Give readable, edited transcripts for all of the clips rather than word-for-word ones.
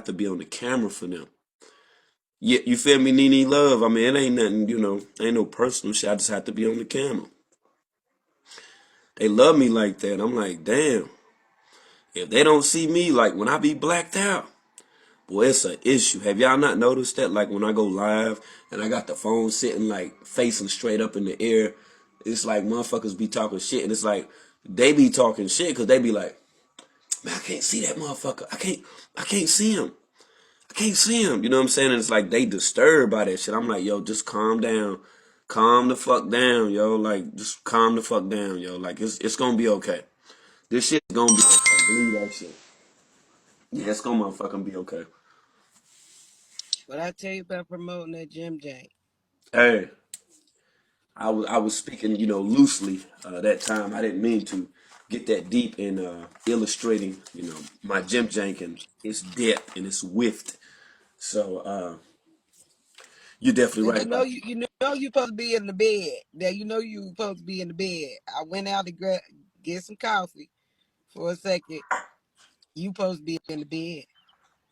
to be on the camera for them. Yeah, you feel me, Nene Love? I mean, it ain't nothing, ain't no personal shit. I just have to be on the camera. They love me like that. I'm like, damn. If they don't see me, like when I be blacked out, boy, it's an issue. Have y'all not noticed that? Like when I go live and I got the phone sitting like facing straight up in the air, it's like motherfuckers be talking shit, and it's like they be talking shit because they be like, man, I can't see that motherfucker. I can't see him. I can't see him. You know what I'm saying? And it's like they disturbed by that shit. I'm like, yo, just calm down. Calm the fuck down, yo. Like, just calm the fuck down, yo. Like, it's gonna be okay. This shit's gonna be okay. Believe that shit. Yeah, it's gonna motherfucking be okay. What I tell you about promoting that Jim Jank? Hey, I was speaking, loosely that time. I didn't mean to get that deep in illustrating, my Jim Jank and its depth and its width. So you're definitely And right you know about you supposed to be in the bed. Yeah, you know you supposed to be in the bed. I went out to get some coffee for a second. You supposed to be in the bed.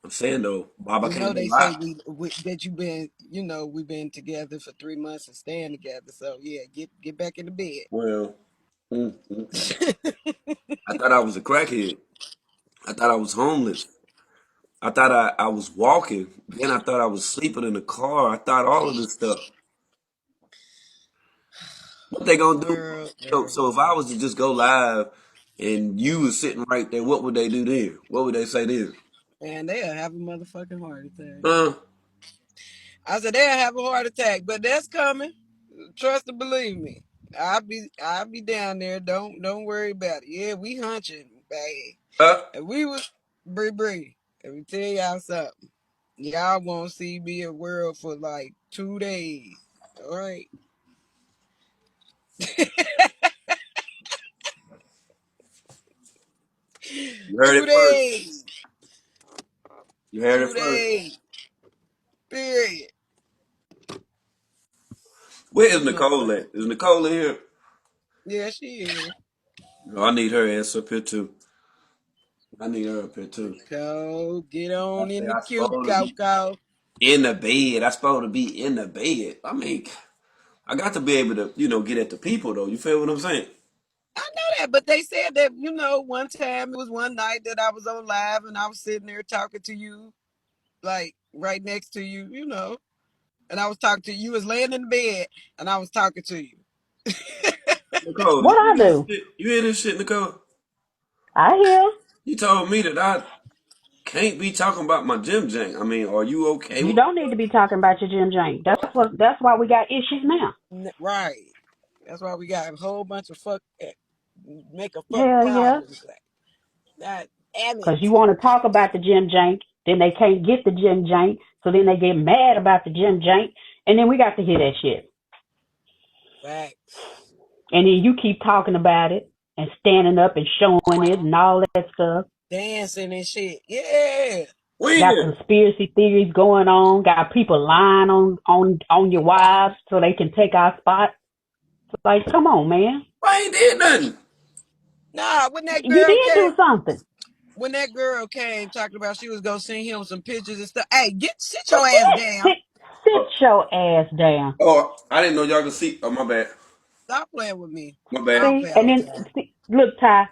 I'm saying though, Bob, I You can't know go they say lie. we that you been we've been together for 3 months and staying together. So yeah, get back in the Well, mm. bed. I thought I was a crackhead. I thought I was homeless. I thought I was walking. Then I thought I was sleeping in the car. I thought all of this stuff. What they gonna do? Girl, So if I was to just go live and you was sitting right there, what would they do then? What would they say then? and they'll have a motherfucking heart attack. Uh, I said they'll have a heart attack, but that's coming. Trust and believe me. I'll be down there. Don't worry about it. Yeah, we hunching, baby. uh, And we was Bree. Let me tell y'all something. Y'all won't see me in world for like 2 days. All right. you heard two it first. days. You heard it two first. days. Period. Where is This Nicole motherfucker. at? Is Nicole in here? Yeah, she is. No, I need her ass up here too. I need her up here too. Go get I on say in the I cube, supposed to be Coco. in the bed. I supposed to be in the bed. I mean, I got to be able to, get at the people though. You feel what I'm saying? I know that, but they said that, one time it was one night that I was on live and I was sitting there talking to you, like right next to you, and I was talking to you. You was laying in the bed and I was talking to you. Nicole, did What you I hear this do? shit? You hear this shit, Nicole? I hear. You told me that I can't be talking about my gym jank. I mean, are you okay You with don't need to be talking about your Jim Jane. That's why we got issues now. Right. That's why we got a whole bunch of make a fuck Hell yeah. problems. Like, God damn Cause it. you want to talk about the Jim Jank, then they can't get the Jim Jank, so then they get mad about the Jim Jank, and then we got to hear that shit. Facts. And then you keep talking about it and standing up and showing it and all that stuff. Dancing and shit. Yeah. Got when? conspiracy theories going on. Got people lying on your wives so they can take our spot. Like, come on, man. I ain't did nothing. Nah, when that You girl did came, do something. when that girl came talking about she was gonna send him some pictures and stuff. Hey, sit your ass Yes, down. sit Oh, your ass down. I didn't know y'all could see. Oh, my bad. Stop playing with me. My I bad. don't See, play all and the then time. look, Ty.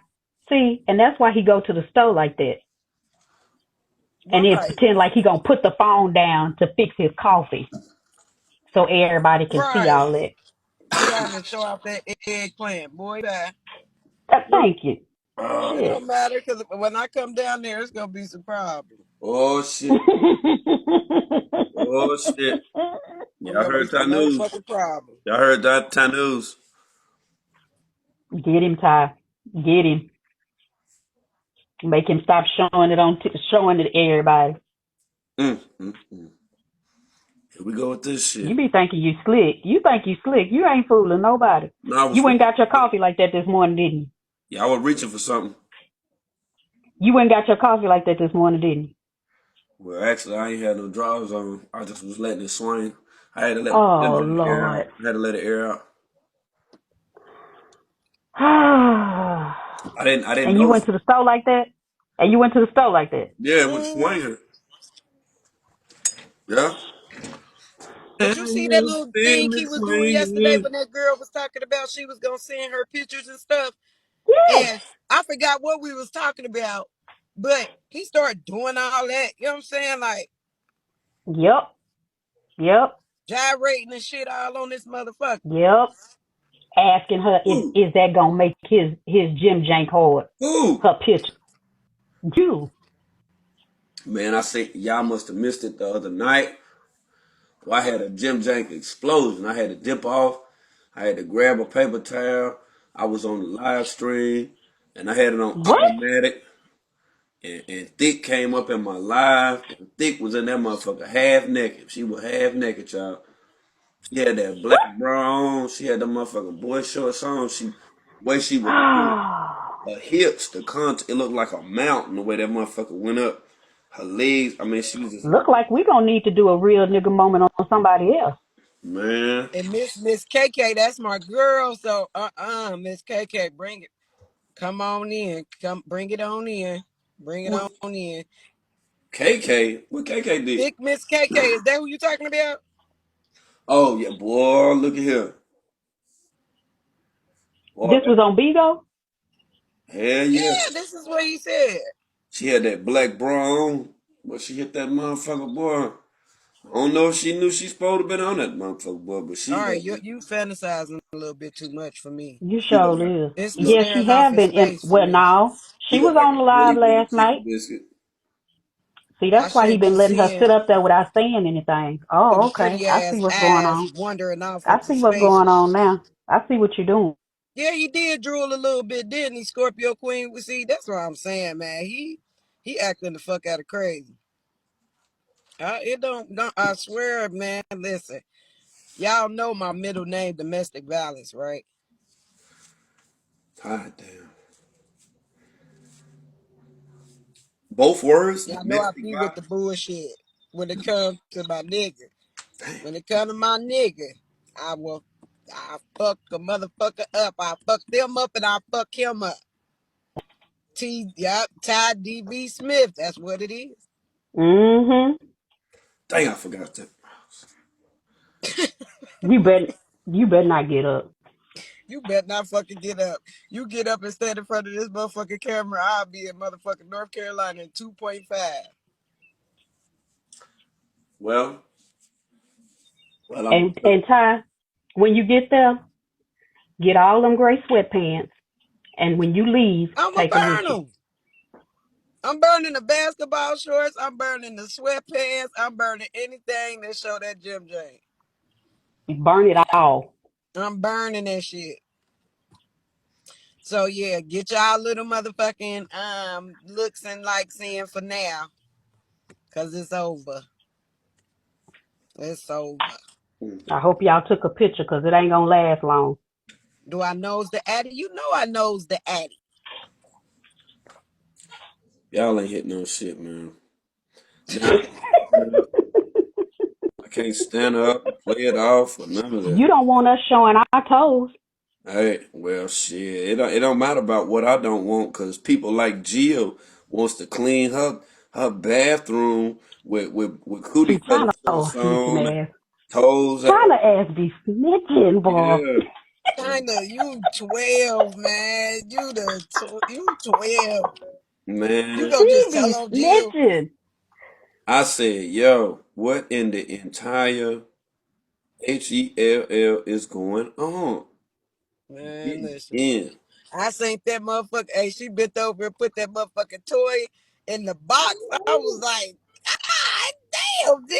See, and that's why he go to the store like that, and then Right. pretend like he gonna put the phone down to fix his coffee, so everybody can see Right. all that. Trying to show off that eggplant. Boy, bye. Thank you. Oh, It Shit. don't matter because when I come down there, it's gonna be some problems. oh shit. Oh shit. It's Y'all gonna be heard that some news. motherfucking problems. Y'all heard that news. Get him, Ty. Get him. Make him stop showing it to everybody. Mm. Here we go with this You shit. be thinking you slick. You think you slick. You ain't fooling nobody. No, I was You went reaching and got your for something. coffee like that this morning, didn't you? Yeah, I was reaching for something. You went and got your coffee like that this morning, didn't you? Well, actually, I ain't had no drawers on. I just was letting it swing. I had to let Oh the air out. Lord. I had to let it air out. And I didn't you know. went to the store like that? And you went to the store like that? Yeah, it was Mm, swinging. Yeah. But you And see that you little feel thing me he was doing yesterday swinging. when that girl was talking about she was gonna send her pictures and stuff, Yes. and I forgot what we was talking about, but he started doing all that. You know what I'm saying? Like Yep. Yep. gyrating and shit all on this motherfucker. Yep. Asking her Who? is that gonna make his gym jank hard? Who? Her picture. You. Man, I say y'all must have missed it the other night. Well, I had a Jim Jank explosion. I had to dip off. I had to grab a paper towel. I was on the live stream, and I had it on What? automatic. And Thick came up in my live, and Thick was in that motherfucker half naked. She was half naked, y'all. She had that black bra on. She had the motherfucking boy shorts on. Way she was moving, her hips, the contour, it looked like a mountain the way that motherfucker went up. Her legs, I mean, she was just Look like we gonna need to do a real nigga moment on somebody else. man. And Miss KK, that's my girl. So Miss KK, bring it. Come on in. Come bring it on in. Bring it What on in. KK? What KK did? Thick Miss KK, is that who you talking about? Oh yeah, boy, look at here. Boy, This was on Bigo? hell yeah. Yeah, this is what he said. She had that black bra on, but she hit that motherfucker, boy. I don't know if she knew she supposed to been on that motherfucker, boy, but All she right, had you fantasizing a little bit too much for me. You she looked like sure is. It's look Yeah, she staring off have in been in. space for Well, me. now she she looked was like on a the live itty bitty last chicken night. biscuit. See, I that's why he shouldn't be been letting her sit seeing up there without saying anything. them Oh, okay. pretty I see ass what's going eyes on. wandering off I into see what's space. going on now. I see what you're doing. Yeah, he did drool a little bit, didn't he, Scorpio Queen? We see, that's what I'm saying, man. He acting the fuck out of crazy. It don't I swear, man. Listen, y'all know my middle name, domestic violence, right? God damn. Both words, Y'all know I domestic be with the violence. bullshit when it comes to my nigga. Damn. When it comes to my nigga, I fuck a motherfucker up. I fuck them up and I fuck him up. Ty DB Smith. That's what it is. Mm-hmm. Dang, I forgot that. You bet. You better not get up. You better not fucking get up. You get up and stand in front of this motherfucking camera, I'll be in motherfucking North Carolina in 2.5. Well, I'm And Ty, when you get there, get all them gray sweatpants. And when you leave, I'ma take them with burn you. them. I'm burning the basketball shorts. I'm burning the sweatpants. I'm burning anything that show that Jim Jane. Burn it all. I'm burning that shit. So yeah, get y'all little motherfucking looks and likes in for now. Cause it's over. It's over. I hope y'all took a picture because it ain't gonna last long. Do I knows the Addy? You know I knows the Addy. y'all ain't hitting no shit, man. Now I can't stand up. I can't stand up and play it off or none of that. You don't want us showing our toes. Hey, well, shit. It don't matter about what I don't want, cause people like Jill wants to clean her bathroom with cootie See, cutter China, oh, shorts sneaking on and ass. toes China out. ass be snitching, boy. Yeah, Kinda, you 12, man. You 12. You man. gonna She just tell be on Jill? snitching. I said, yo, what in the entire HELL is going on? Man, Getting listen. in. I seen that motherfucker. Hey, she bent over and put that motherfucking toy in the box. I was like, God damn, Jill.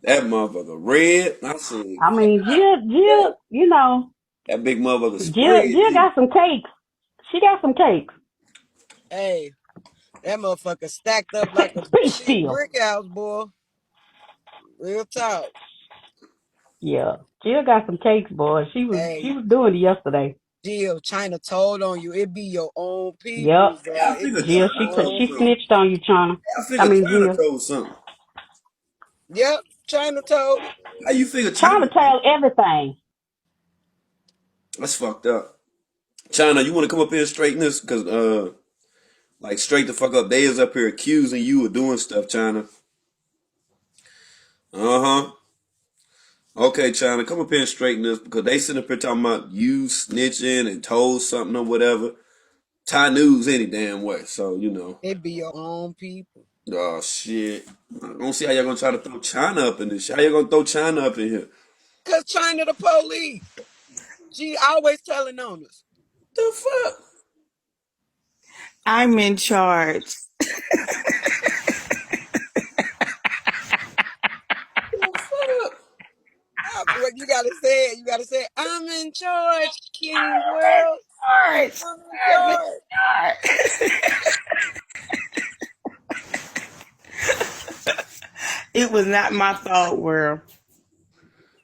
That motherfucker red. I said, I mean, God damn. You know, That big motherfucker sprayed Jill me. got some cakes. She got some cakes. Hey, that motherfucker stacked up like a Be shit still. brick house, boy. Real talk. Yeah, Jill got some cakes, boy. She Hey, was doing it yesterday. Jill, China told on you. It be your own Yep. peoples, bro. I It figure be your Jill, China told own she something. snitched on you, China. I I figure mean, China Jill. told something. Yep, China told it. How you figure China China told? tell everything. That's fucked up. China, you want to come up here and straighten this? Cause like straight the fuck up. They is up here accusing you of doing stuff, China. Uh-huh. Okay, China, come up here and straighten this because they sitting up here talking about you snitching and told something or whatever. Tie news any damn way. So, It be your own people. oh shit. I don't see how y'all gonna try to throw China up in this shit. How y'all gonna throw China up in here? Cause China the police. She always telling on us. The fuck? I'm in charge. The fuck? What you gotta say it. You gotta say, I'm in charge, King World. Charge. I'm in I'm in charge. charge. It was not my fault, world.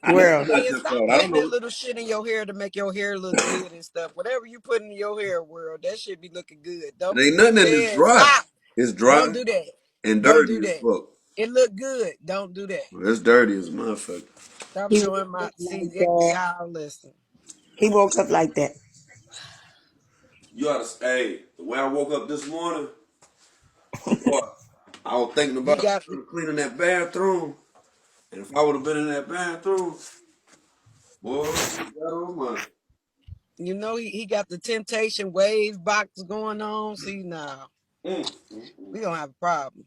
I know World. it's not And your stop fault. I don't putting that know. little shit in your hair to make your hair look good and stuff. Whatever you put in your hair, World, that shit be looking good. It Don't ain't nothing in this man, dry. stop. It's Don't dry do that. and Don't do dirty as that. fuck. It look good. Don't do that. Well, it's dirty as a motherfucker. Stop He woke showing my up see like that. y'all listen. He woke up like that. You oughta, hey, the way I woke up this morning, boy, I was thinking You about got cleaning that bathroom. And if I would have been in that bathroom, boy, God almighty. you know he got the temptation wave box going on. See now. Mm, mm, mm. We gonna have a problem.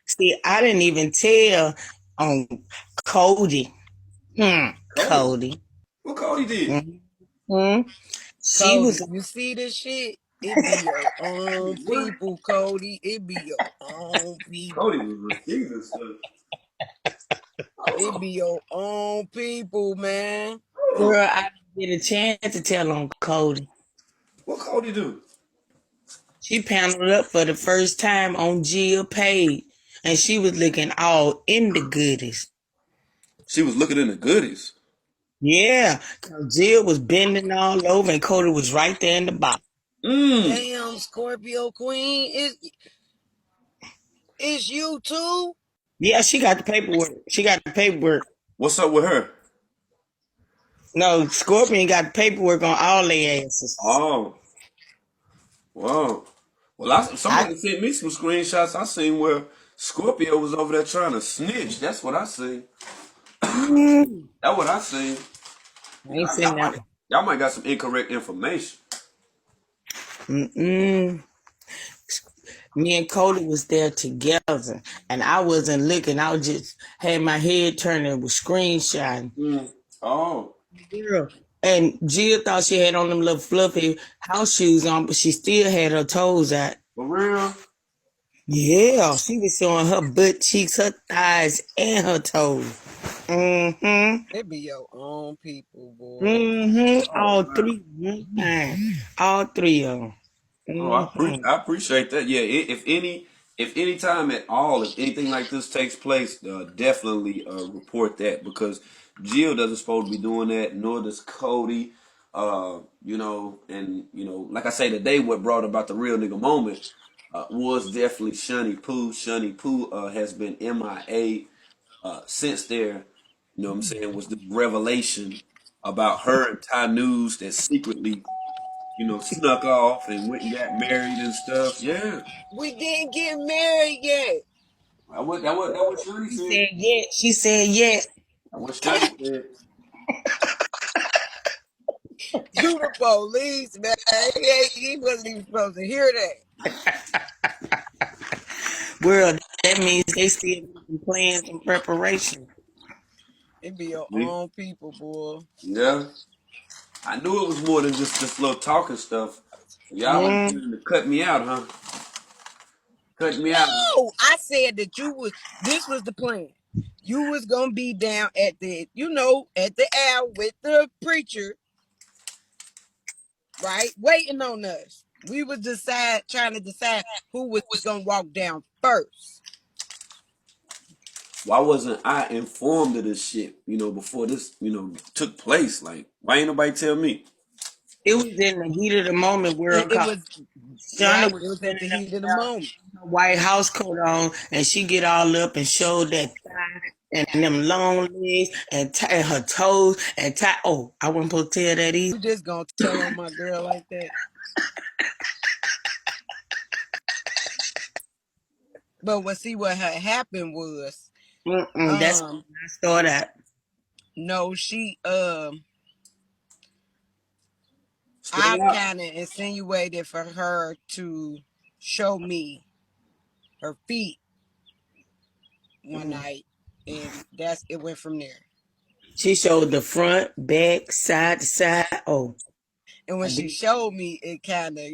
See, I didn't even tell on Cody. Cody. Cody. What Cody did? Hmm. She was Cody, you see this shit? It be your own What? people, Cody. It be your own Cody people. was receiving stuff. It Hold be your own people, man. on. girl. I didn't get a chance to tell on Cody. What Cody do? She paneled up for the first time on Jill Page, and she was looking all in the goodies. She was looking in the goodies. Yeah, 'cause Jill was bending all over, and Cody was right there in the box. Mm. Damn, Scorpio Queen, is you too? Yeah, she got the paperwork. She got the paperwork. What's up with her? No, Scorpion got the paperwork on all their asses. Oh, wow. Well, I somebody sent me some screenshots I seen where Scorpio was over there trying to snitch. That's what I seen. mm, That's what I seen. I ain't seen that one. Y'all might got some incorrect information. Mm-mm. Me and Cody was there together, and I wasn't looking. I was just had my head turning with screenshotting. Mm. Oh, Girl. And Jill thought she had on them little fluffy house shoes on, but she still had her toes out. for real? Yeah, she was showing her butt cheeks, her thighs, and her toes. Mm-hmm. It be your own people, boy. Mm-hmm. Oh All man. three, one time. All three of them. Oh, Mm-hmm. I appreciate that. Yeah, if any time at all, if anything like this takes place, definitely report that because Jill doesn't supposed to be doing that, nor does Cody. And like I say today, what brought about the real nigga moment was definitely Shunny Poo. Shunny Poo has been MIA since there. You know what I'm saying? Was this revelation about her and Ty News that secretly snuck off and went and got married and stuff. Yeah. We didn't get married yet. That what Shani She said. said yes. She said yes. That what Shani said. You the police, man. He wasn't even supposed to hear that. Well, that means they still making plans and preparation. It be your Me? own people, boy. Yeah. I knew it was more than just this little talking stuff. Y'all Mm. intending to cut me out, huh? Cut me out. No, I said that you was. This was the plan. You was gonna be down at at the L with the preacher, right? Waiting on us. We was trying to decide who was gonna walk down first. Why wasn't I informed of this shit, before this, took place? Like, why ain't nobody tell me? It was in the heat of the moment, It, world it caught. was Shauna right. was It was at the standing up heat of the there, moment. her white house coat on, and she get all up and showed that thigh and them long legs and tie her toes and tie. Oh, I wasn't supposed to tell that either. You just gonna tell on my girl like that? But what had happened was That's Um, when I start out. no, she Straight I out. kind of insinuated for her to show me her feet one Mm. night, and that's it. Went from there. She showed the front, back, side to side. Oh, And when I she did. showed me, it kind of,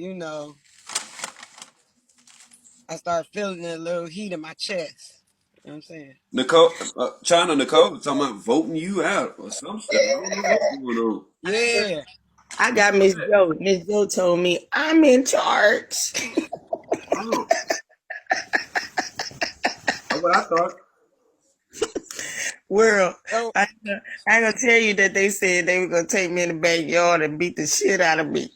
I started feeling a little heat in my chest. You know what I'm saying? Nicole, China Nicole was talking about voting you out or some shit. I don't know what's going on. Yeah. I What's got up with Miss that? Joe. Miss Joe told me I'm in charge. Oh, that's what I thought. World, So I, I ain't gonna tell you that they said they were gonna take me in the backyard and beat the shit out of me.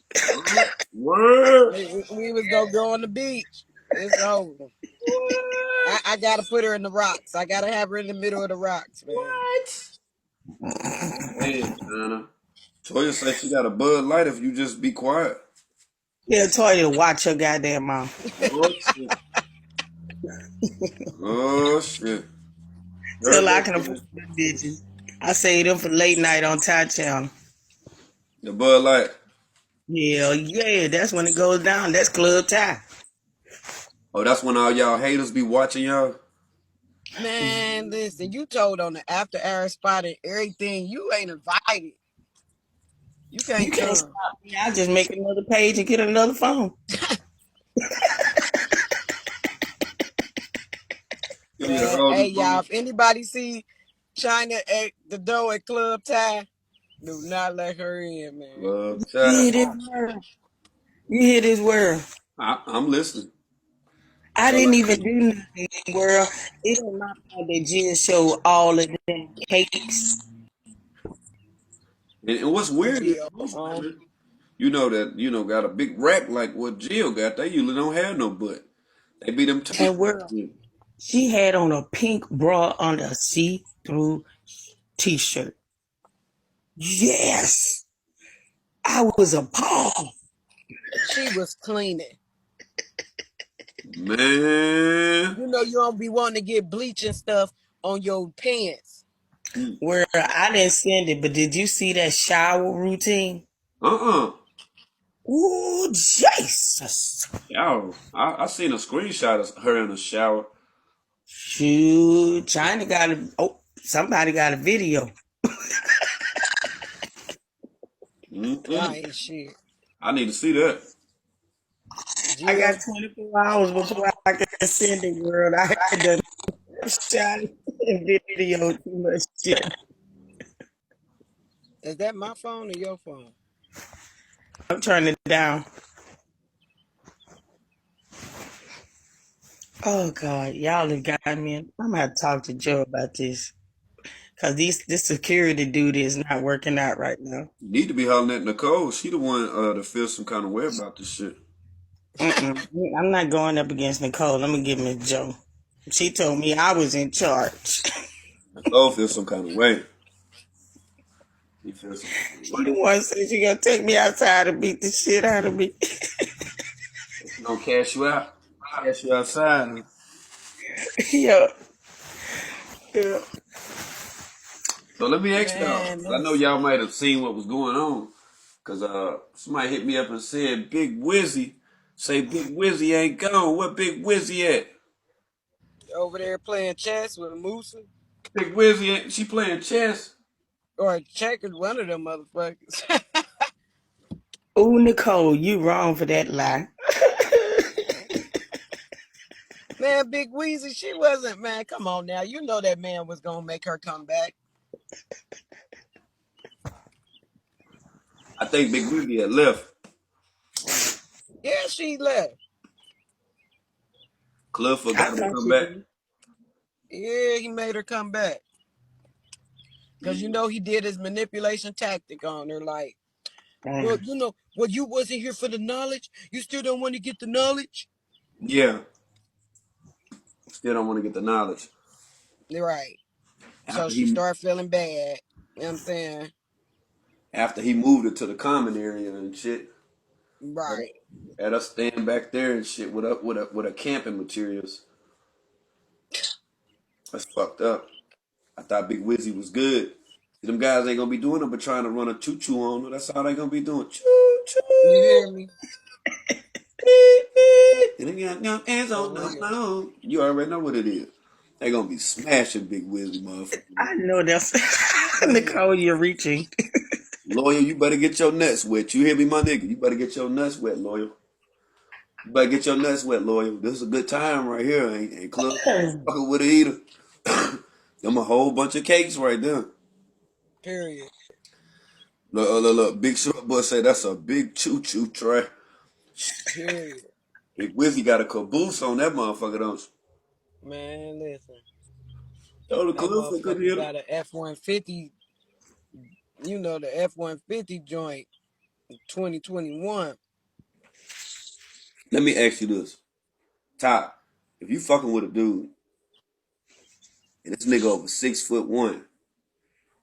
Word. we was gonna go on the beach. It's over. What? I gotta put her in the rocks. I gotta have her in the middle of the rocks, man. What? Hey, China. Toya said she got a Bud Light if you just be quiet. Tell Toya to watch her goddamn mouth. Oh shit. Oh shit. Heard Till I that, can afford man. them bitches. I save them for late night on Ty Channel. The Bud Light. Yeah, yeah, that's when it goes down. That's Club Ty. Oh, that's when all y'all haters be watching y'all. Man, listen, you told on the after hour spot and everything. You ain't invited. You You can't can't come. stop me. I just make another page and get another phone. You need a Man, whole hey new y'all, phone. if anybody see China at the door at Club Ty, do not let her in, man. You Chat. hear this word? You hear this word? I'm listening. I All I didn't hear even do nothing, world. It ain't my fault that Jill showed all of them cakes. and what's weird is Jill, most um, women, that got a big rack like what Jill got. They usually don't have no butt. They be them turkey. And world, she had on a pink bra under a see-through t-shirt. Yes, I was appalled. she was cleaning. Man. You don't be wanting to get bleach and stuff on your pants. Mm. Where I didn't send it, but did you see that shower routine? Uh-uh. Ooh, Jesus. Shower. I seen a screenshot of her in the shower. Shoot, China got a, oh, somebody got a video. I Mm-mm. ain't shit. I need to see that. I Jill, got 24 hours before I can send the world. I had done shot and video too much shit. is that my phone or your phone? I'm turning it down. Oh God, y'all have got me. I'm gonna have to talk to Joe about this because this security dude is not working out right now. You need to be hollering at Nicole. She the one that feels some kind of way about this shit. Mm-mm. I'm not going up against Nicole. Let me give me Joe. She told me I was in charge. Nicole feels some kind of way. He feels some kind of She way. the one said she gonna take me outside and beat the shit out of me. She gonna cash you out. Cash you outside. Huh? Yeah, yeah. So let me ask y'all, Man, 'cause I know y'all might have seen what was going on. Cause somebody hit me up and said Big Wizzy. Say Big Wizzy ain't gone. Where Big Wizzy at? over there playing chess with Musa Big Wizzy ain't she playing chess? or checkers, one of them motherfuckers. Oh, Nicole, you wrong for that lie. Man, Big Weezy, she wasn't, man. Come on now. You know that man was gonna make her come back. I think Big Wizzy had left. Yeah, she left. Clifford I got him to thought come she back. did. Yeah, he made her come back. Cause he did his manipulation tactic on her, like, well, Mm. you wasn't here for the knowledge. You still don't want to get the knowledge. Yeah. Still don't want to get the knowledge. Right. So After she he started feeling bad. You know what I'm saying? after he moved it to the common area and shit. Had us Right. had us stand back there and shit with a camping materials. That's fucked up. I thought Big Wizzy was good. Them guys ain't gonna be doing it, but trying to run a choo choo on her. That's all they gonna be doing. Choo You choo. hear me? Beep, beep. And then you got your hands For on the real. phone. You already know what it is. They gonna be smashing Big Wizzy, I motherfucker. know that's Nicole, you're reaching. Lawyer, you better get your nuts wet. You hear me, my nigga? You better get your nuts wet, lawyer. You better get your nuts wet, lawyer. This is a good time right here. Ain't club fucking with it either. Them a whole bunch of cakes right there. Period. Look. Big Short Boy said that's a big choo choo tray. Period. Big Wizzy got a caboose on that motherfucker, don't you? Man, listen. Throw the That cliff for good motherfucker hitter. got a F-150, you know, the F-150 joint 2021. Let me ask you this. Top, if you fucking with a dude and this nigga over 6'1"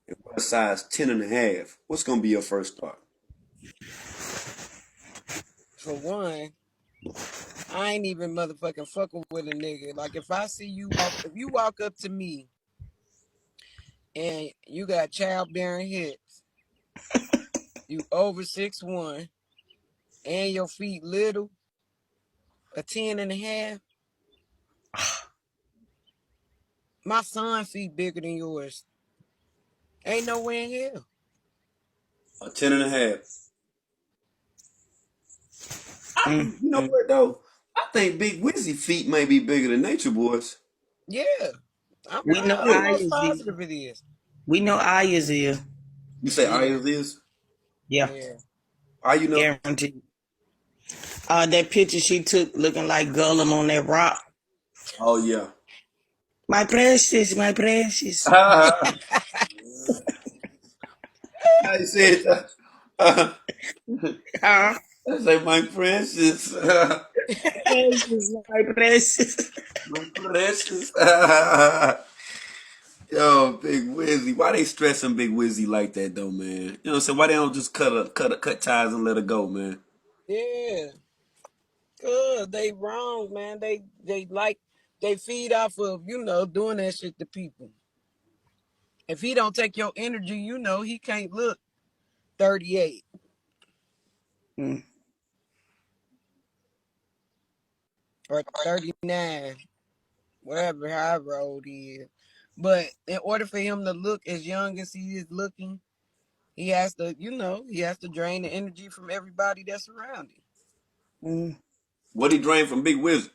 and wear a size 10 and a half, what's gonna be your first thought? For one, I ain't even motherfucking fucking with a nigga. Like if you walk up to me and you got childbearing hips, you over 6'1", and your feet little, a 10 and a half, my son feet bigger than yours. Ain't no way in hell. A 10 and a half. Mm, You know mm. what though? I think Big Wizzy feet may be bigger than Nature Boys. Yeah, We know Yeah. almost Aya's is. positive it is. We know Aya's is. You say Yeah, Ayers is? Yeah, yeah. How you know? guaranteed. That picture she took looking like Gollum on that rock. Oh yeah. My precious, my precious. I said that. Huh? I say my precious. Precious, my precious. My precious. Yo, Big Wizzy. Why they stressing Big Wizzy like that though, man? You know what I'm saying? Why they don't just cut ties and let her go, man? Yeah, good. They wrong, man. They feed off of, doing that shit to people. If he don't take your energy, he can't look 38 Mm, or 39, whatever, however old he is. But in order for him to look as young as he is looking, he has to drain the energy from everybody that's around him. mm. What he drained from Big Wizzy?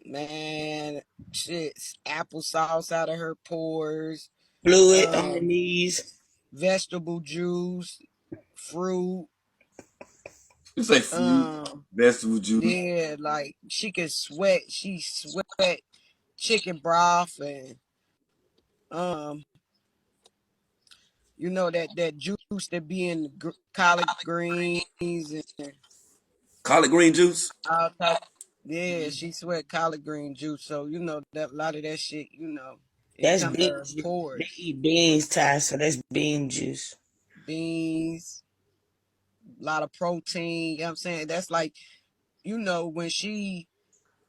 Man, shit, applesauce out of her pores, Fluid on the um, knees. vegetable juice, fruit, You say fruit, um, vegetable juice. yeah, like she sweat chicken broth and um, that juice that be in collard greens and Collard green juice. all type. Yeah, she sweat collard green juice, so that a lot of that shit, it That's come to bean her juice. They pores. eat beans, Ty, so that's bean juice. Beans, a lot of protein. You know what I'm saying? That's like, when she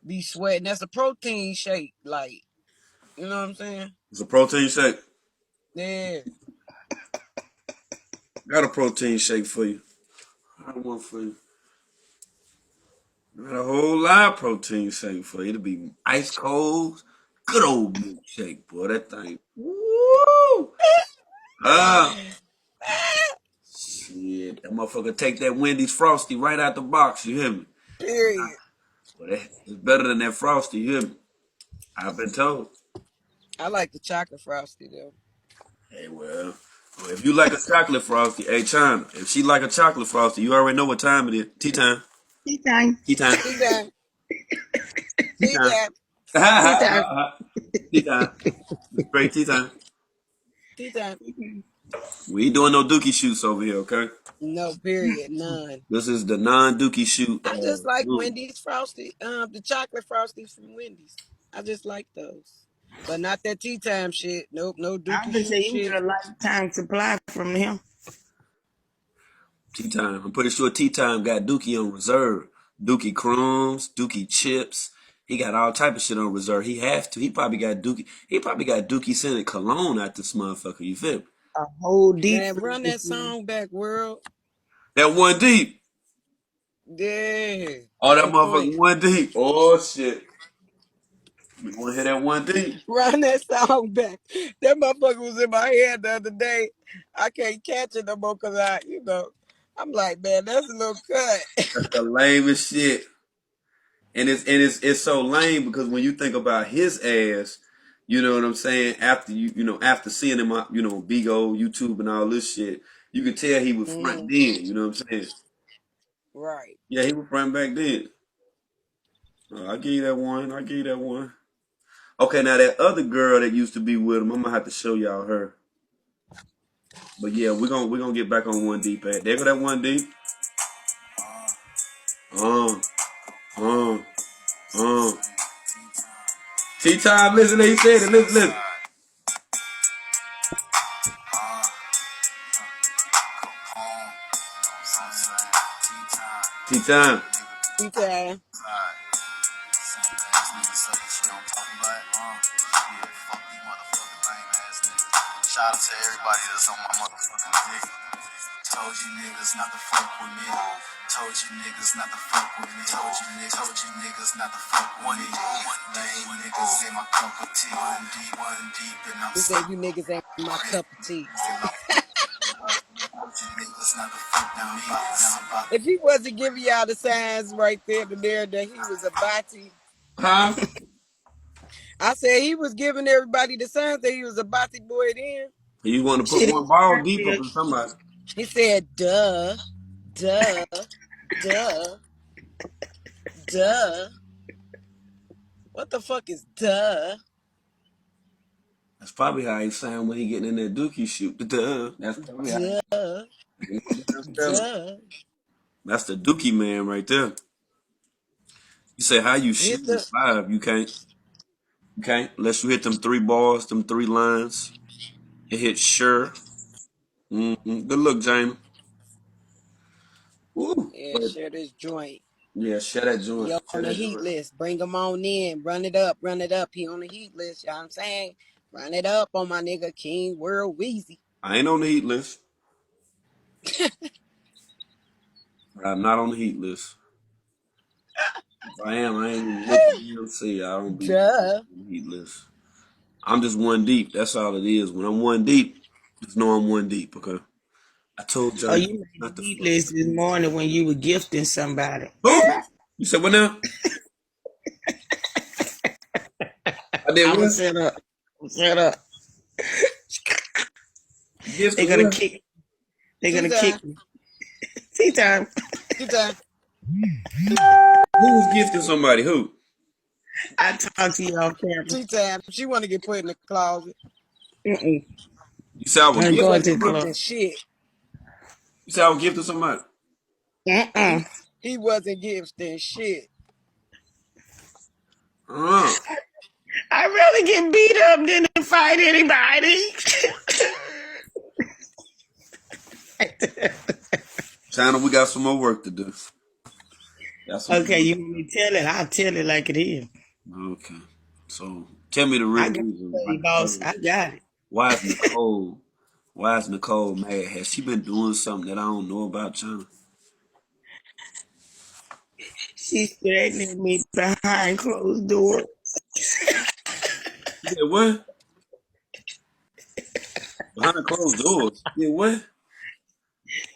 be sweating, that's a protein shake. Like, you know what I'm saying? It's a protein shake. Yeah. Got a protein shake for you. I got one for you. Got a whole lot of protein shake for you. It'll be ice cold, good old milkshake, boy. That thing. Woo! Ah, shit. That motherfucker take that Wendy's Frosty right out the box. You hear me? Period. But it's better than that Frosty. You hear me? I've been told. I like the chocolate frosty though. Hey, well, if you like a chocolate frosty, hey China, if she like a chocolate frosty, you already know what time it is. Tea time. Tea time. Tea time. Tea time. Tea Tea time. time. Tea time. Tea time. Straight tea time. Tea time. We ain't doing no dookie shoots over here, okay? No, period. None. This is the non-dookie shoot. I just like Room. Wendy's frosty. The chocolate frosties from Wendy's. I just like those. But not that tea time shit. Nope, no I'm dookie gonna say shoot you get shit. a lifetime supply from him. Tea time. I'm pretty sure tea time got dookie on reserve. Dookie crumbs, dookie chips, He got all type of shit on reserve. He has to. He probably got Dookie. He probably got Dookie scented cologne out this motherfucker. You feel me? A whole deep Man, run that freeze. song back, world. That one deep. Yeah. Oh, that On point. motherfucker one deep. Oh shit. You want to hear that one deep? Run that song back. That motherfucker was in my head the other day. I can't catch it no more because I'm like, man, that's a little cut. That's the lamest shit. And it's so lame because when you think about his ass, you know what I'm saying. After after seeing him, Bigo, YouTube, and all this shit, you could tell he was front Mhm. then. You know what I'm saying? Right. Yeah, he was front back then. I give you that one. I give you that one. Okay, now that other girl that used to be with him, I'm gonna have to show y'all her. But yeah, we're gonna get back on one deep. There go that one deep. Uh, uh, uh. Tea time. Listen, he said it. Listen. Tea time. Okay. Shout out to everybody that's on my motherfucking dick. Told you niggas not to fuck with me. Told you niggas not to fuck with me. Told you niggas not to fuck with me. One day niggas in my cup of tea. One deep, and I'm He said, you niggas ain't my cup of tea. told you niggas not to fuck with me. Now I'm about If he wasn't giving y'all the signs right there and there that he was a bati, Huh? I said he was giving everybody the signs that he was a bati boy then. You want to put Shit, one ball deep up in somebody? He said, duh, duh, duh, duh. What the fuck is duh? That's probably how he sound when he getting in that dookie shoot. Duh. That's probably how. Duh, Ain't no damn telling. duh. That's the dookie man right there. You say how you shoot Hit is the five. You can't. You can't unless you hit them three bars, them three lines. It hit sure. Good look, Jamie. Woo. yeah, But share this joint. yeah, share that joint. He Share on the that heat joint. list. Bring him on in. Run it up. Run it up. He on the heat list. You know what I'm saying? Run it up on my nigga King World Wheezy. I ain't on the heat list. I'm not on the heat list. If I am, I ain't even with the DMC. I don't be Duh. on the heat list. I'm just one deep. That's all it is. When I'm one deep, just know I'm one deep. Okay. I told Oh, Johnny you made not the to heat fuck list with this me. morning when you were gifting somebody. Who? You said what now? I did I'ma what? set up. Set up. Gifts They're to gonna what? kick. They're Tea gonna time. kick me. Tea time. Tea time. Who was gifting somebody? Who? I talk to you off camera. Tea time. She want to get put in the closet. Mm-mm. You said I was I'm He gifting going to wasn't the somebody. club. gifting shit. You said I was gifting somebody. He Mm-mm. he wasn't gifting shit. Uh-huh. I'd rather get beat up than to fight anybody. China, we got some more work to do. Got some Okay, more work you to want me to tell it? I'll tell it like it is. do. Okay. So tell me the I real got reason it, why boss. I got it. why is Nicole why is Nicole mad? Has she been doing something that I don't know about, China? She's threatening me behind closed doors. You said what? Behind closed doors. You said what?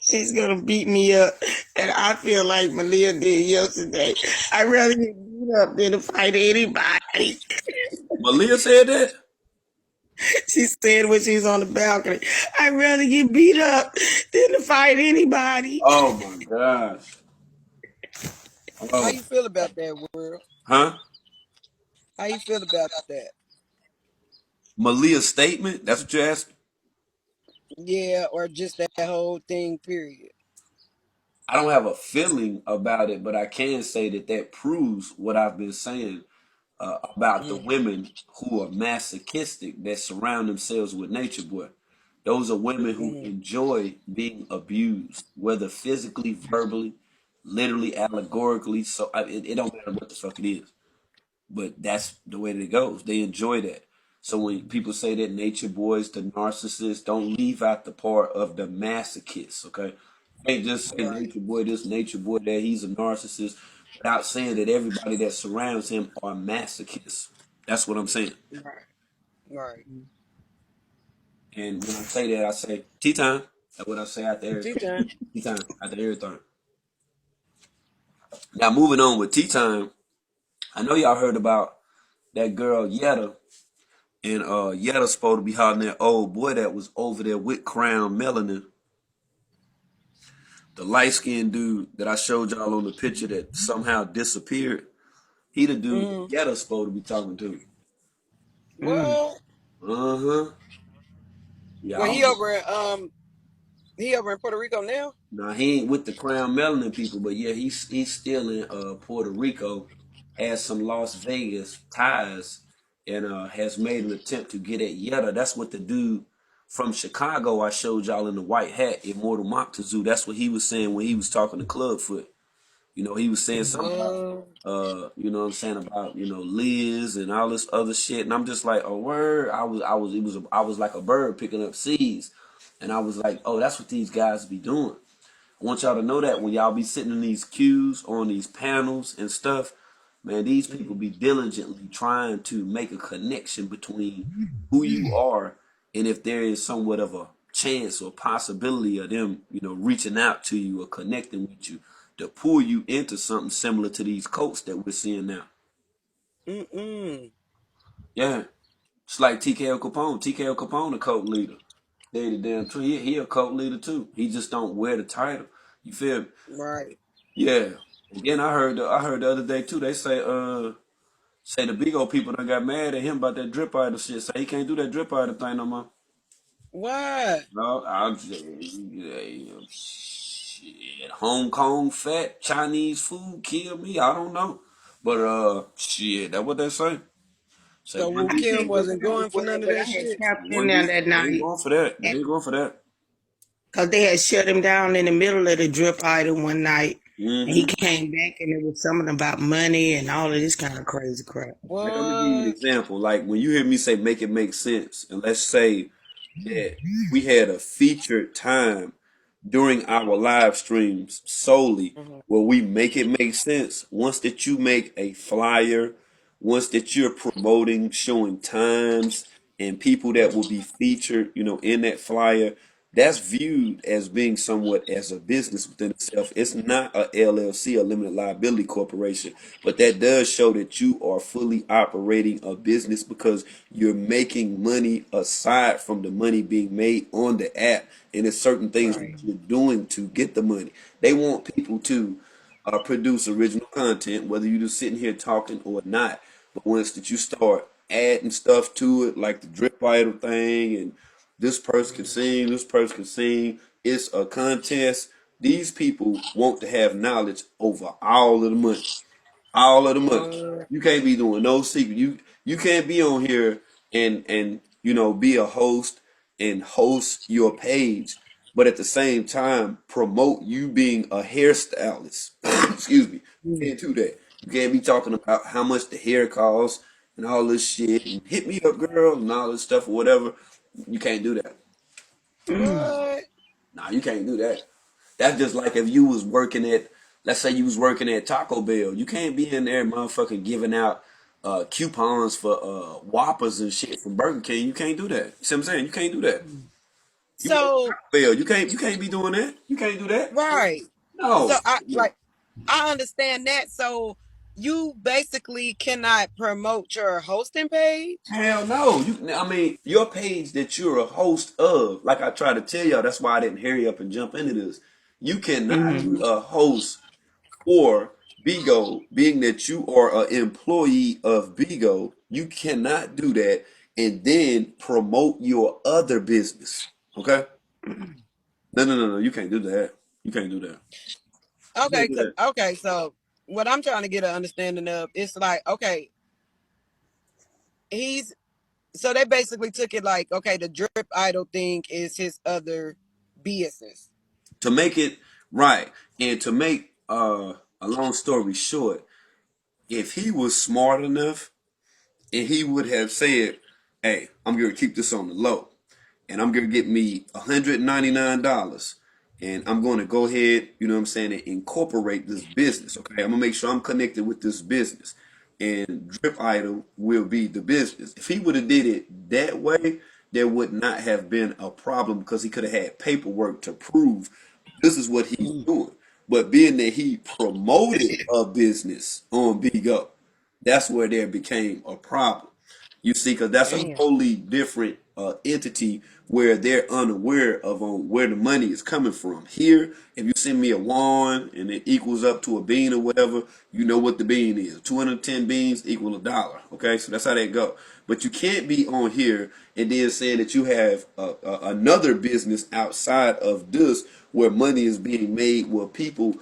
She's gonna beat me up, and I feel like Malia did yesterday. I'd rather get beat up than to fight anybody. Malia said that? She said when she's on the balcony, I'd rather get beat up than to fight anybody. Oh my gosh. How Oh. you feel about that, world? Huh? How you feel about that? Malia's statement? That's what you asked? Yeah, or just that whole thing, period. I don't have a feeling about it, but I can say that that proves what I've been saying about the Mm-hmm. women who are masochistic that surround themselves with Nature Boy. Those are women who Mm-hmm. enjoy being abused, whether physically, verbally, literally, allegorically. So it don't matter what the fuck it is. but that's the way that it goes. They enjoy that. So when people say that nature boys, the narcissists, don't leave out the part of the masochist. Okay, you can't just say Right. nature boy this, nature boy that. He's a narcissist without saying that everybody that surrounds him are masochists. That's what I'm saying. Right. Right. And when I say that, I say tea time. That's what I say after Tea everything. time. Tea time after everything. Now moving on with tea time. I know y'all heard about that girl Yetta. And Yetta's supposed to be hollering that old boy that was over there with Crown Melanin. The light skinned dude that I showed y'all on the picture that somehow disappeared. He the dude that Mm. Yetta's supposed to be talking to. What? Uh-huh. Yeah, Well, I don't know. he over in Puerto Rico now. Now he ain't with the Crown Melanin people, but yeah, he's still in Puerto Rico, has some Las Vegas ties, and has made an attempt to get at Yetta. That's what the dude from Chicago I showed y'all in the white hat, Immortal Moctezoo. That's what he was saying when he was talking to Clubfoot. You know, he was saying something about What? you know what I'm saying about, Liz and all this other shit. And I'm just like, oh word, I was like a bird picking up seeds. And I was like, oh, that's what these guys be doing. I want y'all to know that when y'all be sitting in these queues on these panels and stuff, man, these people be diligently trying to make a connection between who you are and if there is somewhat of a chance or possibility of them, reaching out to you or connecting with you to pull you into something similar to these cults that we're seeing now. Mm-mm. Yeah. It's like TKO Capone. TKO Capone, a cult leader. They the damn true. He a cult leader too. He just don't wear the title. You feel me? Right. Yeah. And then I heard the other day too. They say the big old people that got mad at him about that drip idol shit. Say he can't do that drip idol thing no more. What? No, I'm shit. Hong Kong fat Chinese food kill me. I don't know, but shit. That what they say. Say So one Wu of these Kim think people. it wasn't was going for well, none of but I that had shit. tapped in One there of that they ain't night going for that. They ain't going for that. because they had shut him down in the middle of the drip idol one night. And he Mm-hmm. came back and it was something about money and all of this kind of crazy crap. Like I'm gonna give you an What? example. Like when you hear me say make it make sense, and let's say that we had a featured time during our live streams solely Mhm. where we make it make sense. Once that you make a flyer, once that you're promoting, showing times and people that will be featured, in that flyer, that's viewed as being somewhat as a business within itself. It's not a LLC, a limited liability corporation, but that does show that you are fully operating a business because you're making money aside from the money being made on the app. And there's certain things that Right. you're doing to get the money. They want people to produce original content, whether you're just sitting here talking or not. But once that you start adding stuff to it, like the drip idol thing, and this person can sing, this person can sing, it's a contest. These people want to have knowledge over all of the money. All of the money. What? You can't be doing no secret. You can't be on here and be a host and host your page, but at the same time promote you being a hairstylist. Excuse me. You can't do that. You can't be talking about how much the hair costs and all this shit and hit me up, girl, and all this stuff or whatever. You can't do that. What? Nah, you can't do that. That's just like if you was working at, let's say you was working at Taco Bell. You can't be in there motherfucking giving out coupons for Whoppers and shit from Burger King. You can't do that. You see what I'm saying? You can't do that. You work at So Taco Bell. You can't be doing that. You can't do that. right. So No. I No. like I understand that. So you basically cannot promote your hosting page. Hell no. I mean, your page that you're a host of, like I tried to tell y'all, that's why I didn't hurry up and jump into this. You cannot be Mm-hmm. a host or Bigo, being that you are an employee of Bigo, you cannot do that and then promote your other business. Okay? No, no, no, no. You can't do that. You can't do that. You can't Okay, do that. okay. So what I'm trying to get an understanding of, it's like, okay, he's so they basically took it like, okay, the drip idol thing is his other business. To make it right and to make a long story short, If he was smart enough and he would have said, hey, I'm going to keep this on the low and I'm going to get me $199 and I'm going to go ahead, you know what I'm saying, and incorporate this business. Okay. I'm going to make sure I'm connected with this business and Drip Idol will be the business. If he would have did it that way, there would not have been a problem because he could have had paperwork to prove this is what he's Mm. doing. But being that he promoted a business on Bigo, that's where there became a problem. You see, because that's a Damn. totally different entity where they're unaware of on where the money is coming from. Here, if you send me a wand and it equals up to a bean or whatever, you know what the bean is. 210 beans equal $1. Okay, so that's how they go. But you can't be on here and then saying that you have another business outside of this where money is being made, where people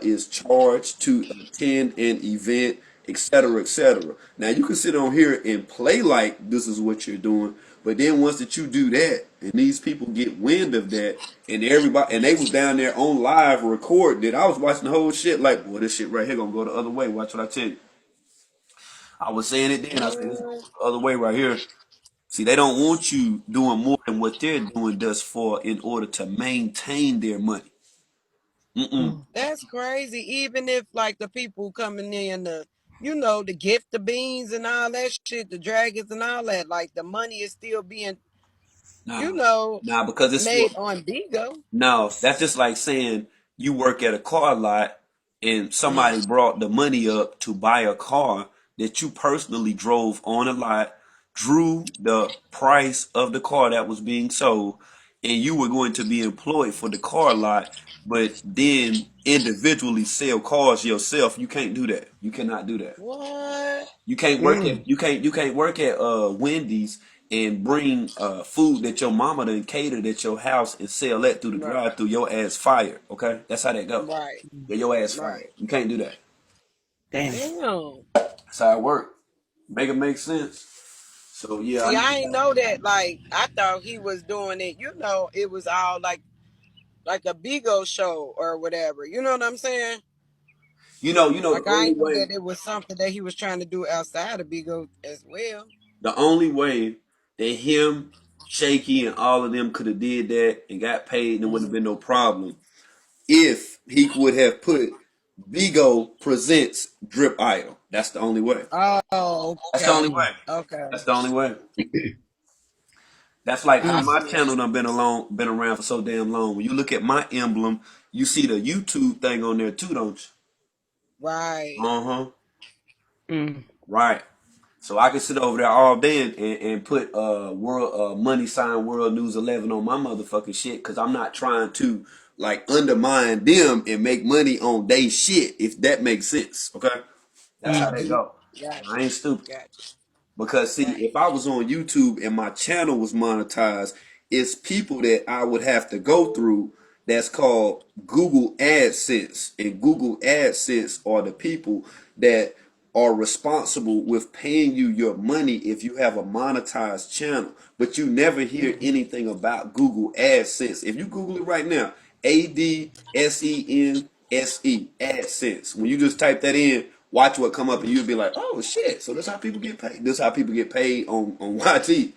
is charged to attend an event, etc., etc. Now you can sit on here and play like this is what you're doing, but then once that you do that, and these people get wind of that, and everybody, and they was down there on live recording it. I was watching the whole shit like, boy, this shit right here gonna go the other way. Watch what I tell you. I was saying it then. I said this is What? the other way right here. See, they don't want you doing more than what they're doing does for in order to maintain their money. Mm-mm. Mm. That's crazy. Even if like the people coming in the gift the beans and all that shit, the dragons and all that, like the money is still being, you Nah, know, nah, because it's for made on Bigo. no, that's just like saying you work at a car lot and Mm. somebody brought the money up to buy a car that you personally drove on a lot, drew the price of the car that was being sold, and you were going to be employed for the car lot, but then individually sell cars yourself. You can't do that. You cannot do that. What? You can't work Mm. at you can't work at Wendy's and bring food that your mama done catered at your house and sell that through the Right. drive through. Your ass fired. Okay, that's how that go. Right. Yeah, your ass fired. Right. You can't do that. Damn. Damn. That's how it work. Make it make sense. So yeah, See, I ain't know that. Like, I thought he was doing it. It was all like a Bigo show or whatever. You know what I'm saying? you know Like, I ain't know that it was something that he was trying to do outside of Bigo as well. the only way that him, Shaky, and all of them could have did that and got paid, and there wouldn't have been no problem if he would have put Bigo presents Drip Idol. That's the only way. Oh, That's the only okay. way. Mm. Okay. That's the only way. That's like how I Mm. my see. channel done been around for so damn long. When you look at my emblem, you see the YouTube thing on there too, don't Right. you? Uh-huh. Mm. Right. So I can sit over there all day and put world money sign World News 11 on my motherfucking shit because I'm not trying to like undermine them and make money on they shit, if that makes sense. Okay? That's how they Gotcha. Mm. go. I Gotcha. ain't stupid. Gotcha. Because see, Right. if I was on YouTube and my channel was monetized, it's people that I would have to go through that's called Google AdSense. And Google AdSense are the people that are responsible with paying you your money if you have a monetized channel. But you never hear anything about Google AdSense. If you Google it right now, AdSense, AdSense. When you just type that in, watch what come up, and you'll be like, "Oh shit!" So that's how people get paid. This is how people get paid on YT,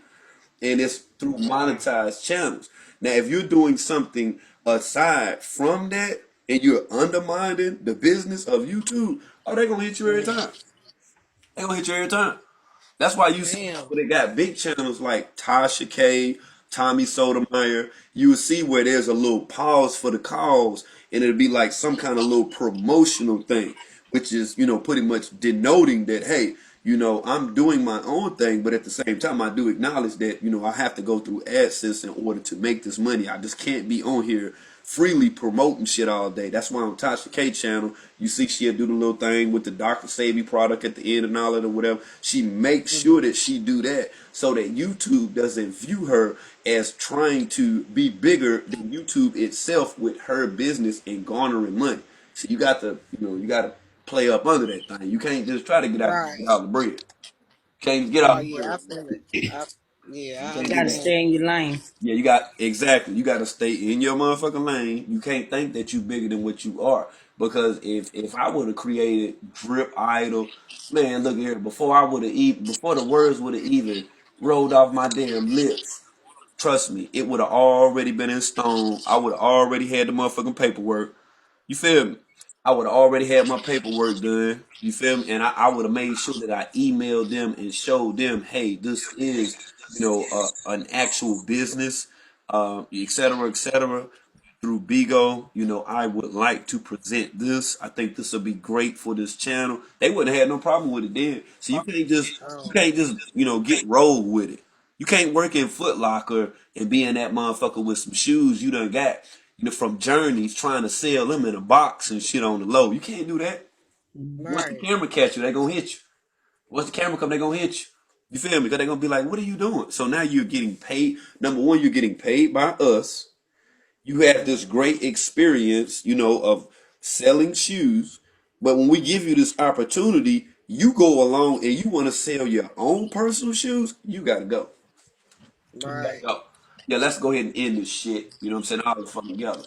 and it's through Wow. monetized channels. Now, if you're doing something aside from that, and you're undermining the business of YouTube, oh, they're gonna hit you every Mm. time. They're gonna hit you every time. That's why you see Damn. people that got big channels like Tasha K, Tommy Sotomayor. You will see where there's a little pause for the cause, and it'll be like some kind of little promotional thing, which is, pretty much denoting that, hey, I'm doing my own thing, but at the same time, I do acknowledge that, I have to go through AdSense in order to make this money. I just can't be on here freely promoting shit all day. That's why on Tasha K channel, you see she'll do the little thing with the Dr. Sabi product at the end and all of it or whatever. She makes sure that she do that so that YouTube doesn't view her as trying to be bigger than YouTube itself with her business and garnering money. So you got to, you got to play up under that thing. You can't just try to Right. get out the bread. Can't get Oh out the yeah, bread. I feel it. You Yeah, I can't do Gotta that. understand. stay in your lane. Yeah, you got exactly. You got to stay in your motherfucking lane. You can't think that you bigger than what you are. Because if I would have created Drip Idol, man, look here, before I would have even before the words would have even rolled off my damn lips, trust me, it would have already been in stone. I would have already had the motherfucking paperwork. You feel me? I would have already had my paperwork done. You feel me? And I would have made sure that I emailed them and showed them, hey, this is, an actual business, et cetera, et cetera. Through Bigo, I would like to present this. I think this will be great for this channel. They wouldn't have had no problem with it then. So you Oh, can't just, get rolled with it. You can't work in Foot Locker and be in that motherfucker with some shoes you done got, from Journeys trying to sell them in a box and shit on the low. You can't do that. Once the right. camera catch you, they gonna hit you. Once the camera come, they gonna hit you. You feel me? Because they gonna be like, what are you doing? So now you're getting paid. Number one, you're getting paid by us. You have this great experience, of selling shoes. But when we give you this opportunity, you go along and you want to sell your own personal shoes, you gotta go. You gotta Right. go. Yeah, let's go ahead and end this shit. You know what I'm saying? All the fucking together.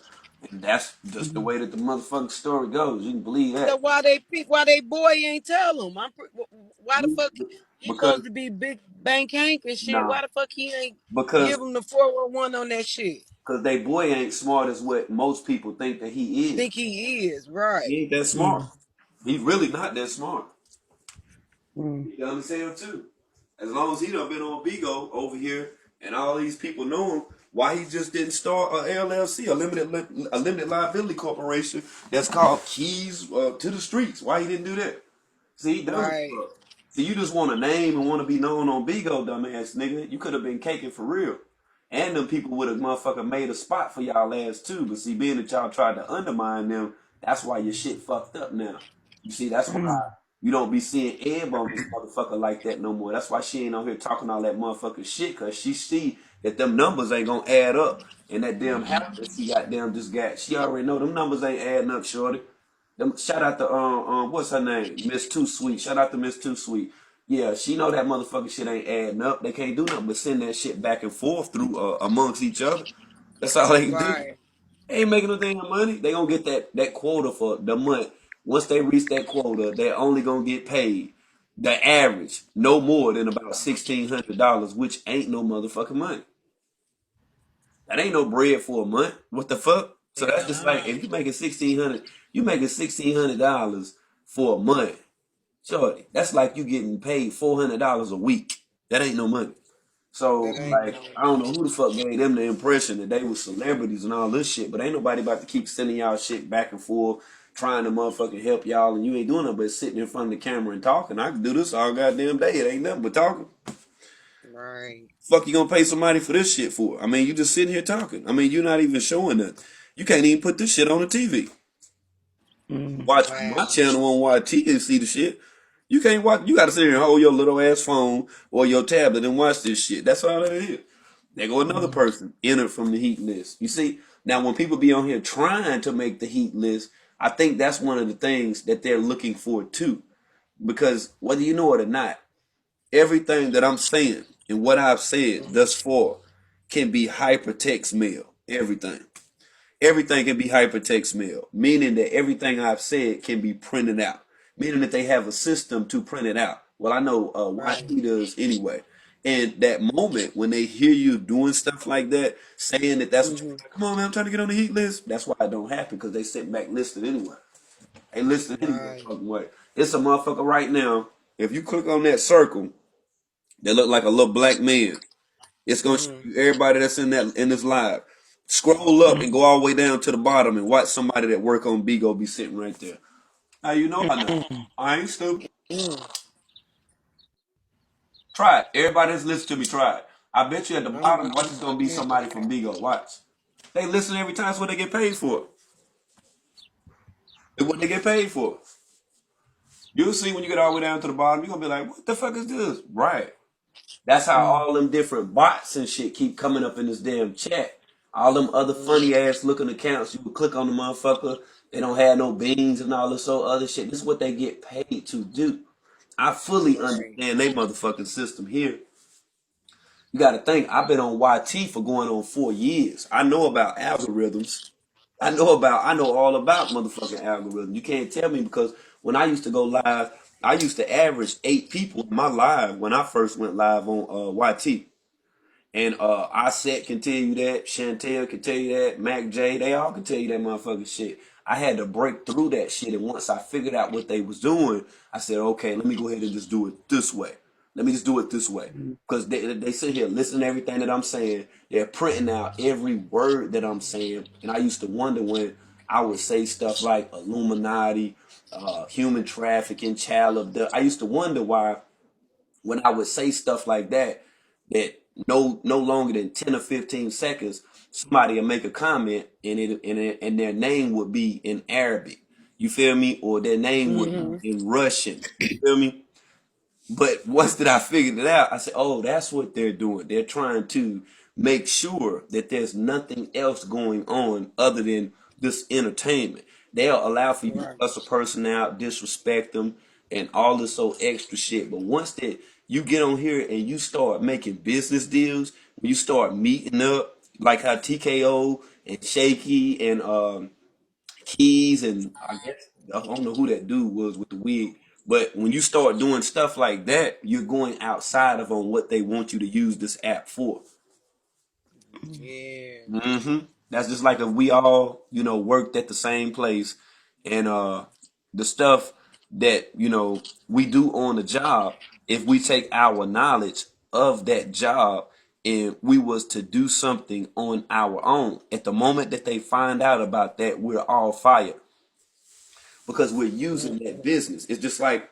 And that's just the way that the motherfucking story goes. You can believe So that. why they boy ain't tell him? Why the fuck he Because supposed to be big bank Hank and shit? nah, Why the fuck he ain't because give him the 411 on that shit? they boy ain't smart as what most people think that he is. Think he is right. He ain't that smart. Mm. He's really not that smart. Mm. He dumb as hell too. As long as he done been on Bigo over here and all these people know him, why he just didn't start a LLC, a limited liability corporation that's called Keys to the Streets? Why he didn't do that? See, he dumb as Right. fuck. See, you just want a name and want to be known on Bigo, dumbass nigga. You could have been caking for real. And them people would have motherfucker made a spot for y'all ass too. But see, being that y'all tried to undermine them, that's why your shit fucked up now. You see, that's why Mm. you don't be seeing Eb on this motherfucker like that no more. That's why she ain't on here talking all that motherfucking shit, cause she see that them numbers ain't gonna add up. And that damn help that she goddamn just got. She already know them numbers ain't adding up, shorty. Shout out to what's her name? Miss Too Sweet. Shout out to Miss Too Sweet. Yeah, she know that motherfucking shit ain't adding up. They can't do nothing but send that shit back and forth through amongst each other. That's all they can do. Right. They ain't making no damn money. They gonna get that quota for the month. Once they reach that quota, they're only gonna get paid the average, no more than about $1,600, which ain't no motherfucking money. That ain't no bread for a month. What the fuck? So that's Hell just like no. if you making $1,600 for a month, shorty. That's like you getting paid $400 a week. That ain't no money. So That ain't like no. I don't know who the fuck gave them the impression that they were celebrities and all this shit, but ain't nobody about to keep sending y'all shit back and forth, trying to motherfucking help y'all, and you ain't doing nothing but sitting in front of the camera and talking. I can do this all goddamn day. It ain't nothing but talking. Right. Fuck you gonna pay somebody for this shit for? I mean, you just sitting here talking. I mean, you're not even showing nothing. You can't even put this shit on the TV. Mm. Watch my Wow. channel on YT and see the shit. You can't watch. You gotta sit here and hold your little ass phone or your tablet and watch this shit. That's all that is. There go another Mm. person entered from the heat list. You see, now when people be on here trying to make the heat list, I think that's one of the things that they're looking for too. Because whether you know it or not, everything that I'm saying and what I've said thus far can be hypertext mail. Everything can be hypertext mail, meaning that everything I've said can be printed out, meaning that they have a system to print it out. Well, I know Right. YT does anyway. And that moment when they hear you doing stuff like that, saying that that's what Hmm. come on, man, I'm trying to get on the heat list. That's why it don't happen because they sit back listed anyway. They listed any Right. motherfucking way. It's a motherfucker right now. If you click on that circle that look like a little black man, it's gonna show Hmm. you everybody that's in this live. Scroll up and go all the way down to the bottom and watch somebody that work on Bigo be sitting right there. How you know I know? I ain't stupid. Mm. Try it. Everybody that's listening to me, try it. I bet you at the I'm bottom, watch looking it's for gonna be it. somebody from Bigo. Watch. They listen every time. That's what they get paid for. It's what they get paid for. You'll see when you get all the way down to the bottom, you're gonna be like, what the fuck is this? Right. That's how Mm. all them different bots and shit keep coming up in this damn chat. All them other funny Mm. ass looking accounts, you would click on the motherfucker, they don't have no beans and all this so other shit. This is what they get paid to do. I fully Right. understand they motherfucking system here. You gotta think, I've been on YT for going on 4 years. I know about algorithms. I know all about motherfucking algorithm. You can't tell me because when I used to go live, I used to average 8 people in my live when I first went live on YT. And Osset can tell you that, Chantel can tell you that, Mac J, they all can tell you that motherfucking shit. I had to break through that shit, and once I figured out what they was doing, I said, okay, let me go ahead and just do it this way. Let me just do it this way. Because they sit here, listen to everything that I'm saying. They're printing out every word that I'm saying. And I used to wonder when I would say stuff like Illuminati, human trafficking, child abduction. I used to wonder why when I would say stuff like that, that no longer than 10 or 15 seconds, somebody will make a comment and their name would be in Arabic. You feel me? Or their name would Mm-hmm. be in Russian. You feel me? But once that I figured it out, I said, oh, that's what they're doing. They're trying to make sure that there's nothing else going on other than this entertainment. They'll allow for you to Right. cuss a person out, disrespect them, and all this so extra shit. But once that you get on here and you start making business deals, when you start meeting up, like how TKO and Shaky and Keys and I guess I don't know who that dude was with the wig, but when you start doing stuff like that, you're going outside of on what they want you to use this app for. Yeah. That's just like if we all, worked at the same place and the stuff that, we do on the job, if we take our knowledge of that job and we was to do something on our own, at the moment that they find out about that, we're all fired because we're using that business. It's just like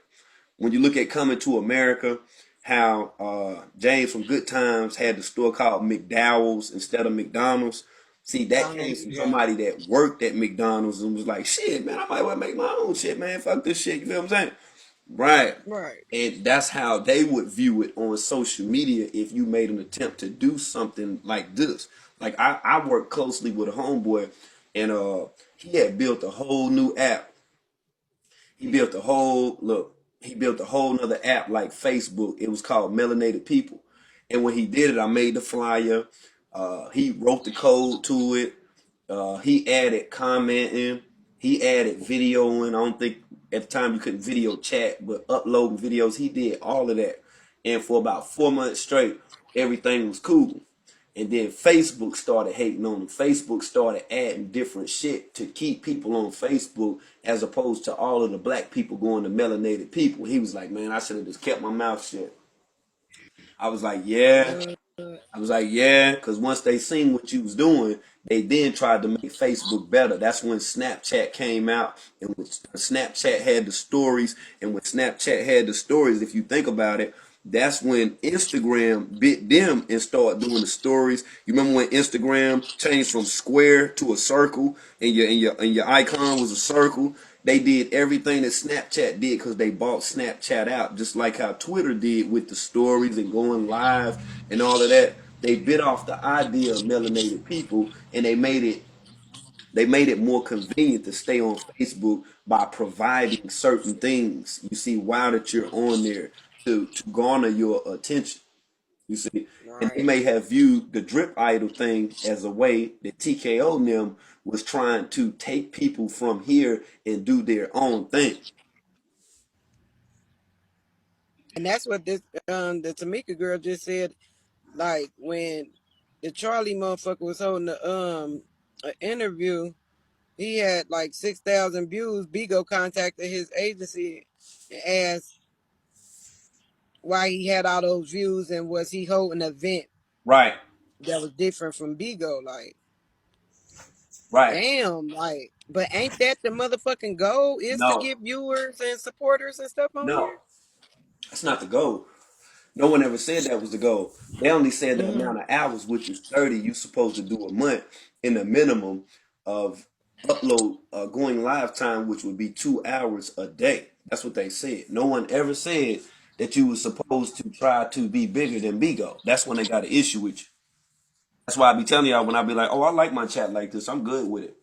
when you look at Coming to America, how James from Good Times had the store called McDowell's instead of McDonald's. See, that came from Yeah. somebody that worked at McDonald's and was like, shit, man, I might well make my own shit, man. Fuck this shit. You feel what I'm saying? Right. Right. And that's how they would view it on social media if you made an attempt to do something like this. Like I worked closely with a homeboy and he had built a whole new app. He built a whole nother app like Facebook. It was called Melanated People. And when he did it, I made the flyer. He wrote the code to it. He added commenting. He added videoing. I don't think at the time you couldn't video chat, but uploading videos. He did all of that. And for about 4 months straight, everything was cool. And then Facebook started hating on him. Facebook started adding different shit to keep people on Facebook as opposed to all of the black people going to melanated people. He was like, man, I should have just kept my mouth shut. I was like, yeah. I was like, yeah, because once they seen what you was doing, they then tried to make Facebook better. That's when Snapchat came out, and when Snapchat had the stories, and when Snapchat had the stories, if you think about it, that's when Instagram bit them and started doing the stories. You remember when Instagram changed from square to a circle, and your icon was a circle? They did everything that Snapchat did because they bought Snapchat out, just like how Twitter did with the stories and going live and all of that. They bit off the idea of melanated people and they made it more convenient to stay on Facebook by providing certain things. You see, while that you're on there to garner your attention. You see, and they Right. may have viewed the drip idol thing as a way that TKO and them was trying to take people from here and do their own thing. And that's what this the Tamika girl just said. Like when the Charlie motherfucker was holding an interview, he had like 6,000 views. Bigo contacted his agency and asked why he had all those views and was he holding an event Right, that was different from Bigo. Like, right. damn, like, but ain't that the motherfucking goal is to No, get viewers and supporters and stuff on no, here? that's not the goal. No one ever said that was the goal. They only said the Mm-hmm. amount of hours, which is 30, you supposed to do a month in the minimum of upload going live time, which would be 2 hours a day. That's what they said. No one ever said that you were supposed to try to be bigger than Bigo. That's when they got an issue with you. That's why I be telling y'all when I be like, oh, I like my chat like this. I'm good with it.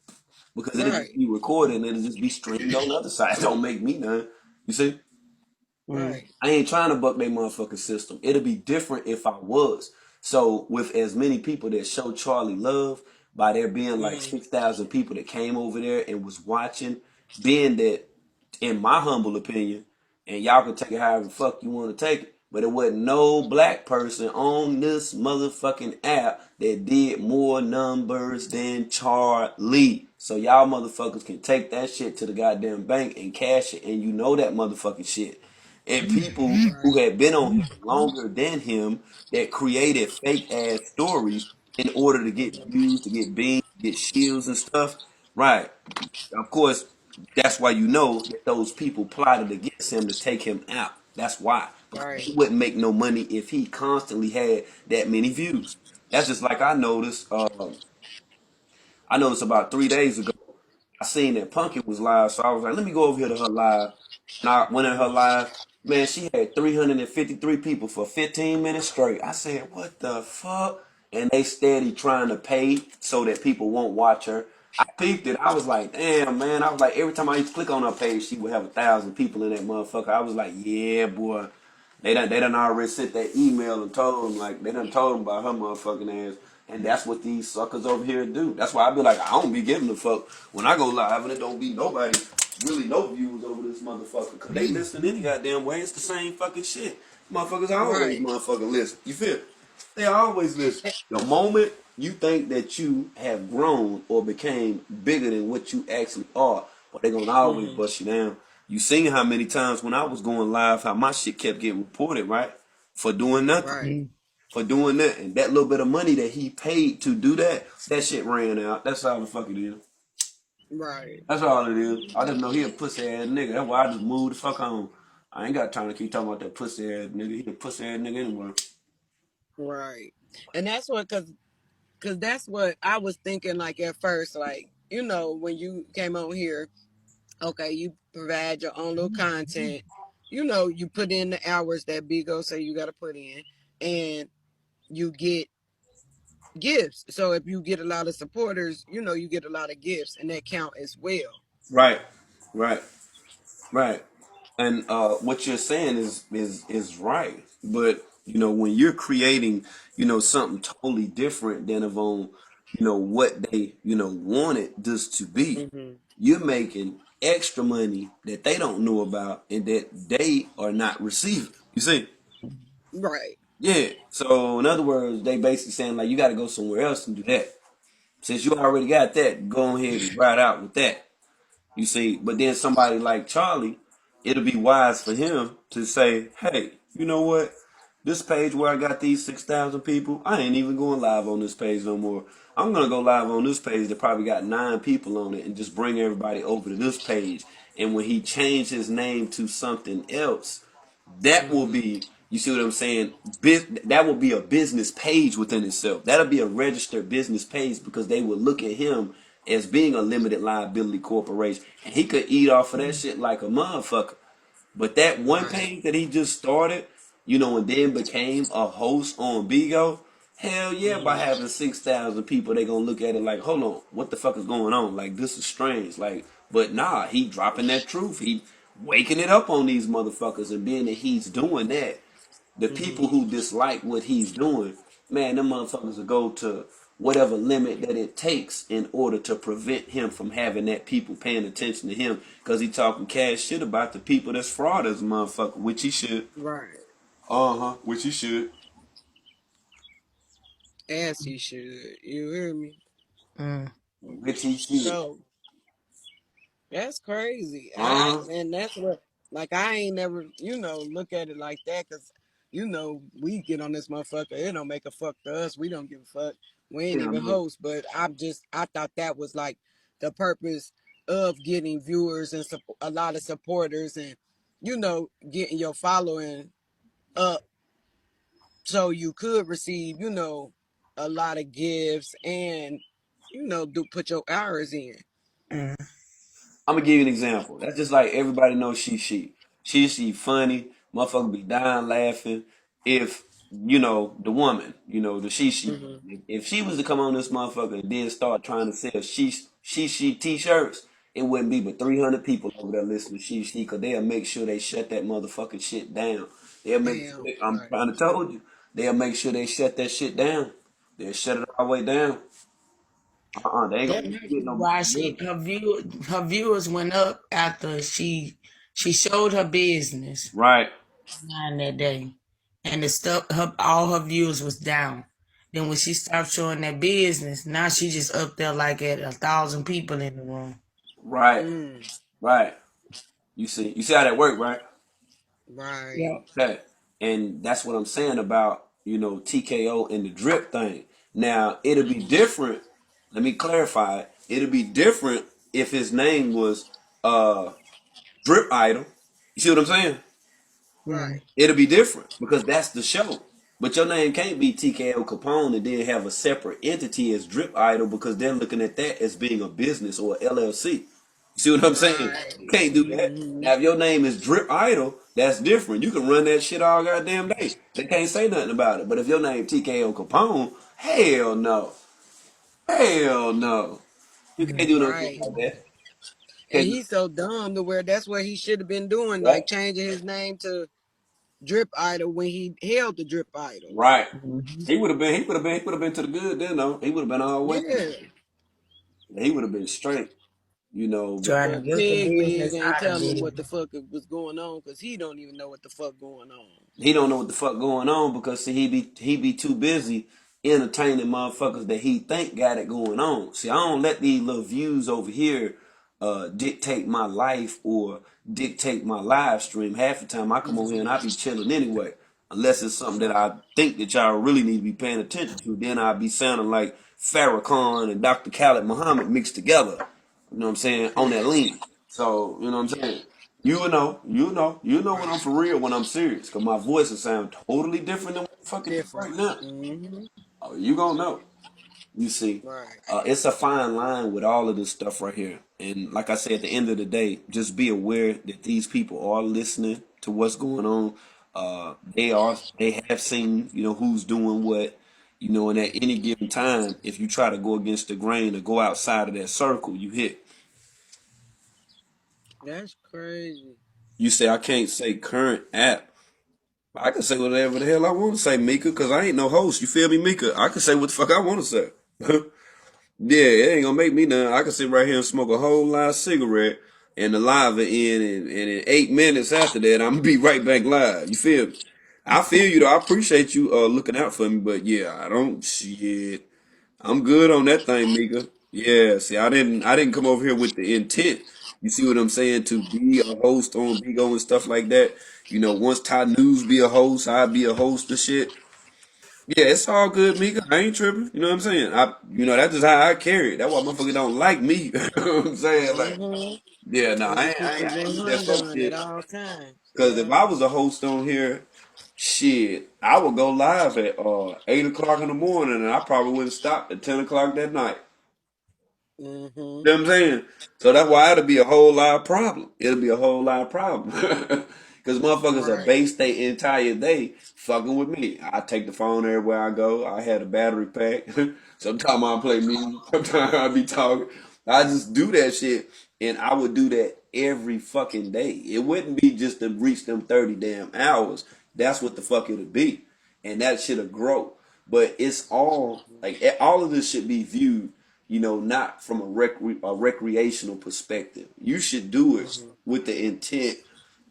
Because it'll just Right, be recorded and it'll just be streamed on the other side. Don't make me none. You see? right. I ain't trying to buck their motherfucking system. It'd be different if I was. So with as many people that show Charlie love, by there being like Mm. 6,000 people that came over there and was watching, being that, in my humble opinion, and y'all can take it however the fuck you want to take it, but it wasn't no black person on this motherfucking app that did more numbers than Charlie. So y'all motherfuckers can take that shit to the goddamn bank and cash it, and you know that motherfucking shit. And people who Right. had been on here longer than him that created fake ass stories in order to get views, to get beans, get shields and stuff. Right. Of course, that's why you know that those people plotted against him to take him out. That's why. Because Right. he wouldn't make no money if he constantly had that many views. That's just like I noticed. I noticed about 3 days ago. I seen that Punkin was live, so I was like, let me go over here to her live. And I went in her live. Man, she had 353 people for 15 minutes straight. I said, what the fuck? And they steady trying to pay so that people won't watch her. I peeped it. I was like, damn, man. I was like, every time I used to click on her page, she would have 1,000 people in that motherfucker. I was like, yeah, boy. They done already sent that email and told them, like, they done told them about her motherfucking ass. And that's what these suckers over here do. That's why I be like, I don't be giving a fuck when I go live and it don't be nobody really no views over this motherfucker. Cause they listen any goddamn way. It's the same fucking shit. Motherfuckers always Right. motherfucking listen. You feel? They always listen. The moment you think that you have grown or became bigger than what you actually are, but they gonna always Mm. bust you down. You seen how many times when I was going live, how my shit kept getting reported, right? For doing nothing. Right. For doing that. And that little bit of money that he paid to do that, that shit ran out. That's all the fuck it is. Right. That's all it is. I just know he a pussy ass nigga. That's why I just moved the fuck on. I ain't got time to keep talking about that pussy ass nigga. He a pussy ass nigga anyway. Right. And that's what, cause that's what I was thinking. Like at first, like when you came on here, okay, you provide your own little content. You put in the hours that Bigo say you got to put in, and you get gifts. So if you get a lot of supporters, you get a lot of gifts, and that count as well. Right. Right. Right. And what you're saying is right. But when you're creating, something totally different than of on, what they, wanted this to be, Hmm. you're making extra money that they don't know about and that they are not receiving. You see? Right. Yeah. So in other words, they basically saying like you got to go somewhere else and do that. Since you already got that, go ahead and ride out with that. You see, but then somebody like Charlie, it'll be wise for him to say, hey, you know what? This page where I got these 6,000 people, I ain't even going live on this page no more. I'm going to go live on this page that probably got 9 people on it and just bring everybody over to this page. And when he changed his name to something else, that will Hmm. be, you see what I'm saying? That will be a business page within itself. That'll be a registered business page because they would look at him as being a limited liability corporation. And he could eat off of that shit like a motherfucker. But that one Right. page that he just started, and then became a host on Bigo, hell yeah, by Hmm. having 6,000 people, they gonna look at it like, hold on, what the fuck is going on? Like, this is strange. Like, but nah, he dropping that truth. He waking it up on these motherfuckers, and being that he's doing that, the people Hmm. who dislike what he's doing, man, them motherfuckers will go to whatever limit that it takes in order to prevent him from having that people paying attention to him because he talking cash shit about the people that's fraud as a motherfucker, which he should. Right. Uh-huh, which he should. As he should. You hear me? Mm. Which he should. So that's crazy. Uh-huh. And that's what, like, I ain't never, look at it like that because, we get on this motherfucker. It don't make a fuck to us. We don't give a fuck. We ain't Yeah, even man. host. But I thought that was like the purpose of getting viewers and a lot of supporters and, getting your following up so you could receive, a lot of gifts and, do put your hours in. Mm. I'm gonna give you an example. That's just like everybody knows she. She funny. Motherfucker be dying laughing. If the woman, the she. Hmm. If she was to come on this motherfucker and then start trying to sell she t-shirts, it wouldn't be but 300 people over there listening to she because they'll make sure they shut that motherfucking shit down. They'll make sure Damn. I'm Right. trying to told you. They'll make sure they shut that shit down. They'll shut it all the way down. They ain't That gonna might get be no why money. her viewers went up after she showed her business Right, online that day, and the stuff all her viewers was down. Then when she stopped showing that business, now she just up there like at 1,000 people in the room. right, Mm, right. You see how that work, right? right. Yeah. Okay. And that's what I'm saying about, TKO and the drip thing. Now, it'll be different. Let me clarify it. It'll be different if his name was uh Drip Idol. You see what I'm saying? Mm. Right. It'll be different because that's the show. But your name can't be TKO Capone and then have a separate entity as Drip Idol because they're looking at that as being a business or a LLC. You see what I'm saying? Right. You can't do that. Mm-hmm. Now, if your name is Drip Idol, that's different. You can run that shit all goddamn day. They can't say nothing about it. But if your name TKO Capone, hell no. Hell no. You can't do no shit Right. like that. And Can't do he's so dumb to where that's what he should have been doing, right. like changing his name to Drip Idol when he held the Drip Idol. Right. Mm-hmm. He would have been to the good then though. He would have been all the way through. Yeah. He would have been straight, but Trying to But get the Big business ain't out of telling him what business. the fuck was going on because he don't even know what the fuck going on. he don't know what the fuck going on because see he be too busy entertaining motherfuckers that he think got it going on. See, I don't let these little views over here dictate my life or dictate my live stream. Half the time I come over here and I be chilling anyway. Unless it's something that I think that y'all really need to be paying attention to, then I'll be sounding like Farrakhan and Dr. Khaled Muhammad mixed together. You know what I'm saying? On that lean. So, you know what I'm saying? You know when I'm for real, when I'm serious, cause my voice will sound totally different than what it fucking do Different. right now. Mm-hmm. Oh, you gonna know. You see, Right. it's a fine line with all of this stuff right here. And like I said, at the end of the day, just be aware that these people are listening to what's going on. They have seen, who's doing what, and at any given time, if you try to go against the grain or go outside of that circle, you hit. That's crazy. You say I can't say current app. I can say whatever the hell I want to say, Mika, because I ain't no host. You feel me, Mika? I can say what the fuck I want to say. Yeah, it ain't gonna make me none. I can sit right here and smoke a whole live cigarette and the live will end, and in 8 minutes after that, I'm gonna be right back live. You feel me? I feel you though. I appreciate you looking out for me, but yeah, I don't shit. I'm good on that thing, Mika. Yeah, see, I didn't come over here with the intent. You see what I'm saying? To be a host on Bigo and stuff like that. Once Ty News be a host, I be a host and shit. Yeah, it's all good, Mika. I ain't tripping. You know what I'm saying? That's just how I carry it. That's why motherfuckers don't like me. You know what I'm saying? Like, Mm-hmm. yeah, no, Gotta I keep ain't his with that folk gun at shit. all times. Cause if Yeah. I was a host on here, shit, I would go live at 8 o'clock in the morning, and I probably wouldn't stop at 10 o'clock that night. Mm-hmm. You know what I'm saying? So that's why it'll be a whole lot of problem. It'll be a whole lot of problem. Because motherfuckers are Right. base their entire day fucking with me. I take the phone everywhere I go. I had a battery pack. Sometimes I play music. Sometimes I be talking. I just do that shit. And I would do that every fucking day. It wouldn't be just to reach them 30 damn hours. That's what the fuck it'll be. And that shit'll grow. But it's all, like, all of this should be viewed, not from a recreational perspective. You should do it Mm-hmm. with the intent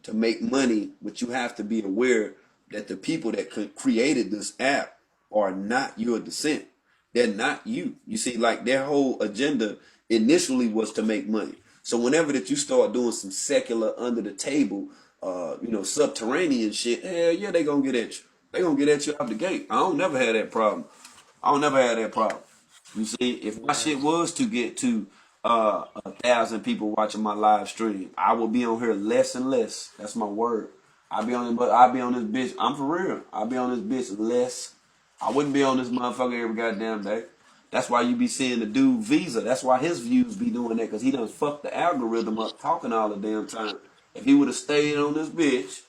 to make money, but you have to be aware that the people that created this app are not your descent. They're not you. You see, like their whole agenda initially was to make money. So whenever that you start doing some secular under the table, subterranean shit, hell yeah, they gonna get at you. They gonna get at you out the gate. I don't never have that problem. I don't never have that problem. You see, if my Right. shit was to get to 1,000 people watching my live stream, I will be on here less and less. That's my word. I'll be on this bitch. I'm for real. I'll be on this bitch less. I wouldn't be on this motherfucker every goddamn day. That's why you be seeing the dude Visa. That's why his views be doing that, because he done fucked the algorithm up talking all the damn time. If he would have stayed on this bitch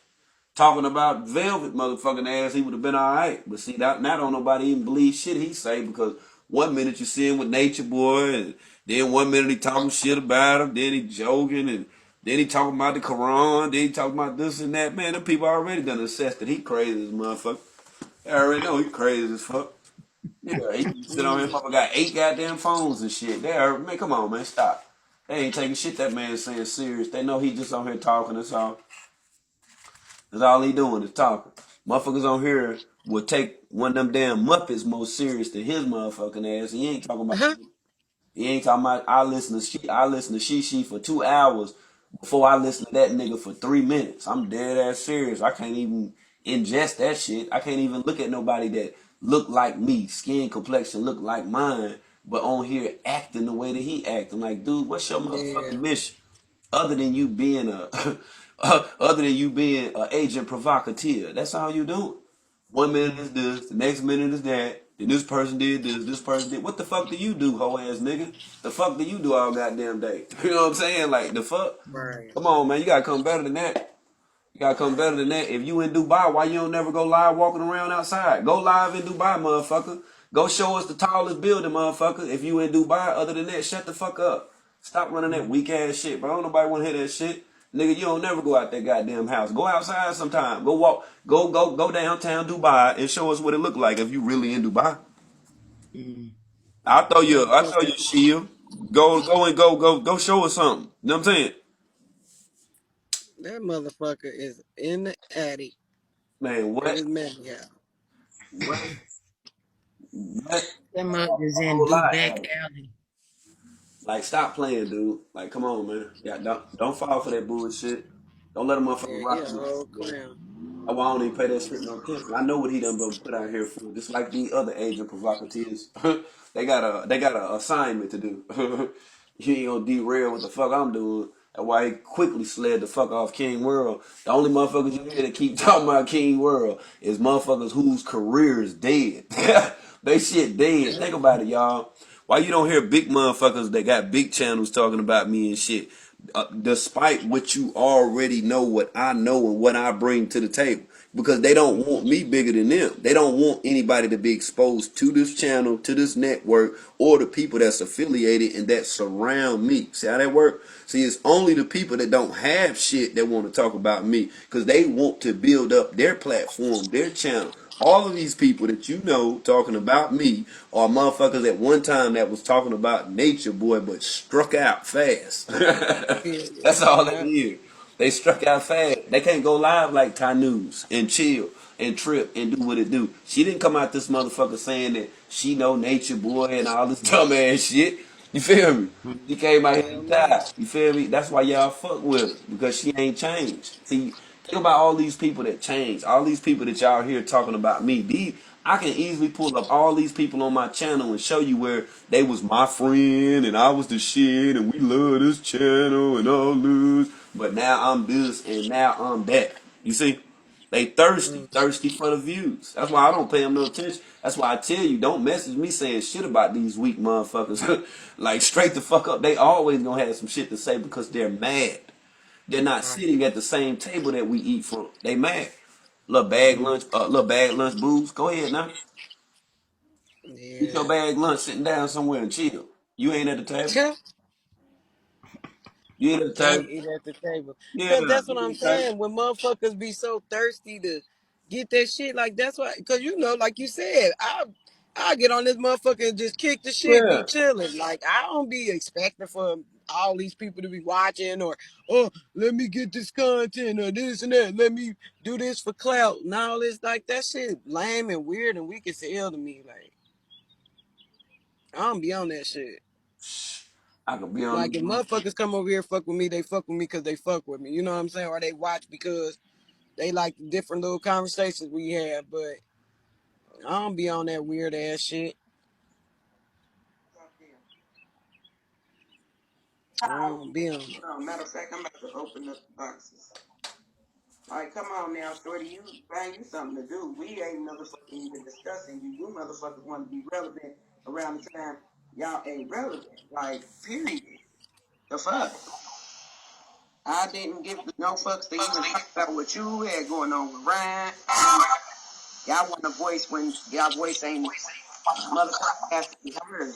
talking about Velvet motherfucking ass, he would have been all right. But see, that now don't nobody even believe shit he say, because one minute you see him with Nature Boy, and then one minute he talking shit about him, then he joking, and then he talking about the Quran, then he talking about this and that. Man, them people already done assessed that he crazy as a motherfucker. They already know he crazy as fuck. Yeah, he sit on his Mm. mother got 8 goddamn phones and shit. There, man, come on, man, stop. They ain't taking shit that man saying serious. They know he just on here talking. That's all. That's all he doing is talking. Motherfuckers on here will take one of them damn Muppets more serious than his motherfucking ass. He ain't talking about. Uh-huh. He ain't talking about. I listen to She for 2 hours before I listen to that nigga for 3 minutes. I'm dead ass serious. I can't even ingest that shit. I can't even look at nobody that look like me, skin complexion look like mine, but on here acting the way that he acting. Like, dude, what's your Yeah. motherfucking mission? Other than you being a other than you being an agent provocateur. That's all you doing. 1 minute is this, the next minute is that, then this person did this person did. What the fuck do you do, hoe ass nigga? The fuck do you do all goddamn day? You know what I'm saying? Like the fuck? Right. Come on, man, you gotta come better than that. You gotta come better than that. If you in Dubai, why you don't never go live walking around outside? Go live in Dubai, motherfucker. Go show us the tallest building, motherfucker. If you in Dubai, other than that, shut the fuck up. Stop running that weak ass shit, bro. Don't nobody want to hear that shit. Nigga, you don't never go out that goddamn house. Go outside sometime. Go walk. Go downtown Dubai and show us what it look like if you really in Dubai. Mm. I'll throw you Motherfucker. a shield. Go show us something. You know what I'm saying? That motherfucker is in the attic Man, at what? his mammy house. What? What? That mug is A in whole lot Dubac happened. Alley. Like, stop playing, dude. Like, come on, man. Yeah, don't fall for that bullshit. Don't let a motherfucker Yeah, he rock a you, whole boy. clown. That's why I don't even pay that shit no attention. I know what he done been put out here for. Just like the other agent provocateurs. they got a assignment to do. You ain't gonna derail what the fuck I'm doing. That's why he quickly slid the fuck off King World. The only motherfuckers you hear that keep talking about King World is motherfuckers whose career is dead. They shit dead. Think about it, y'all. Why you don't hear big motherfuckers that got big channels talking about me and shit? Despite what you already know, what I know and what I bring to the table. Because they don't want me bigger than them. They don't want anybody to be exposed to this channel, to this network, or the people that's affiliated and that surround me. See how that work? See, it's only the people that don't have shit that want to talk about me because they want to build up their platform, their channel. All of these people that you know talking about me are motherfuckers at one time that was talking about Nature Boy but struck out fast. Period. That's all it Yeah. is. They struck out fast. They can't go live like Ty News and chill and trip and do what it do. She didn't come out this motherfucker saying that she know Nature Boy and all this dumbass shit. You feel me? She came out here Hell to no. die. You feel me? That's why y'all fuck with her because she ain't changed. See, think about all these people that changed. All these people that y'all here talking about me. I can easily pull up all these people on my channel and show you where they was my friend and I was the shit and we love this channel and all this. But now I'm this and now I'm that. You see? They thirsty, Mm. thirsty for the views. That's why I don't pay them no attention. That's why I tell you, don't message me saying shit about these weak motherfuckers. Like straight the fuck up. They always gonna have some shit to say because they're mad. They're not Right. sitting at the same table that we eat from. They mad. Little bag lunch booze. Go ahead now. Eat your Yeah. bag lunch sitting down somewhere and chill. You ain't at the table. You ain't at the Can't table. eat at the table. Yeah, Cause that's what you I'm ain't at the table. saying. When motherfuckers be so thirsty to get that shit, like that's why. Cause you know, like you said, I get on this motherfucker and just kick the shit, be Yeah. chilling. Like I don't be expecting for all these people to be watching or oh let me get this content or this and that. Let me do this for clout. And all this like that shit lame and weird and weak as hell to me. Like I don't be on that shit. I could be on Like this if motherfucker. motherfuckers come over here fuck with me, they fuck with me because they fuck with me. You know what I'm saying? Or they watch because they like the different little conversations we have. But I don't be on that weird ass shit. I don't be on it. Matter of fact, I'm about to open up the boxes. Like, come on now, shorty, you find you something to do. We ain't motherfucking even discussing you. You motherfuckers want to be relevant around the time y'all ain't relevant. Like, period. The fuck? I didn't give no fucks to even talk about what you had going on with Ryan. Y'all want a voice when y'all voice ain't motherfucking has to be heard.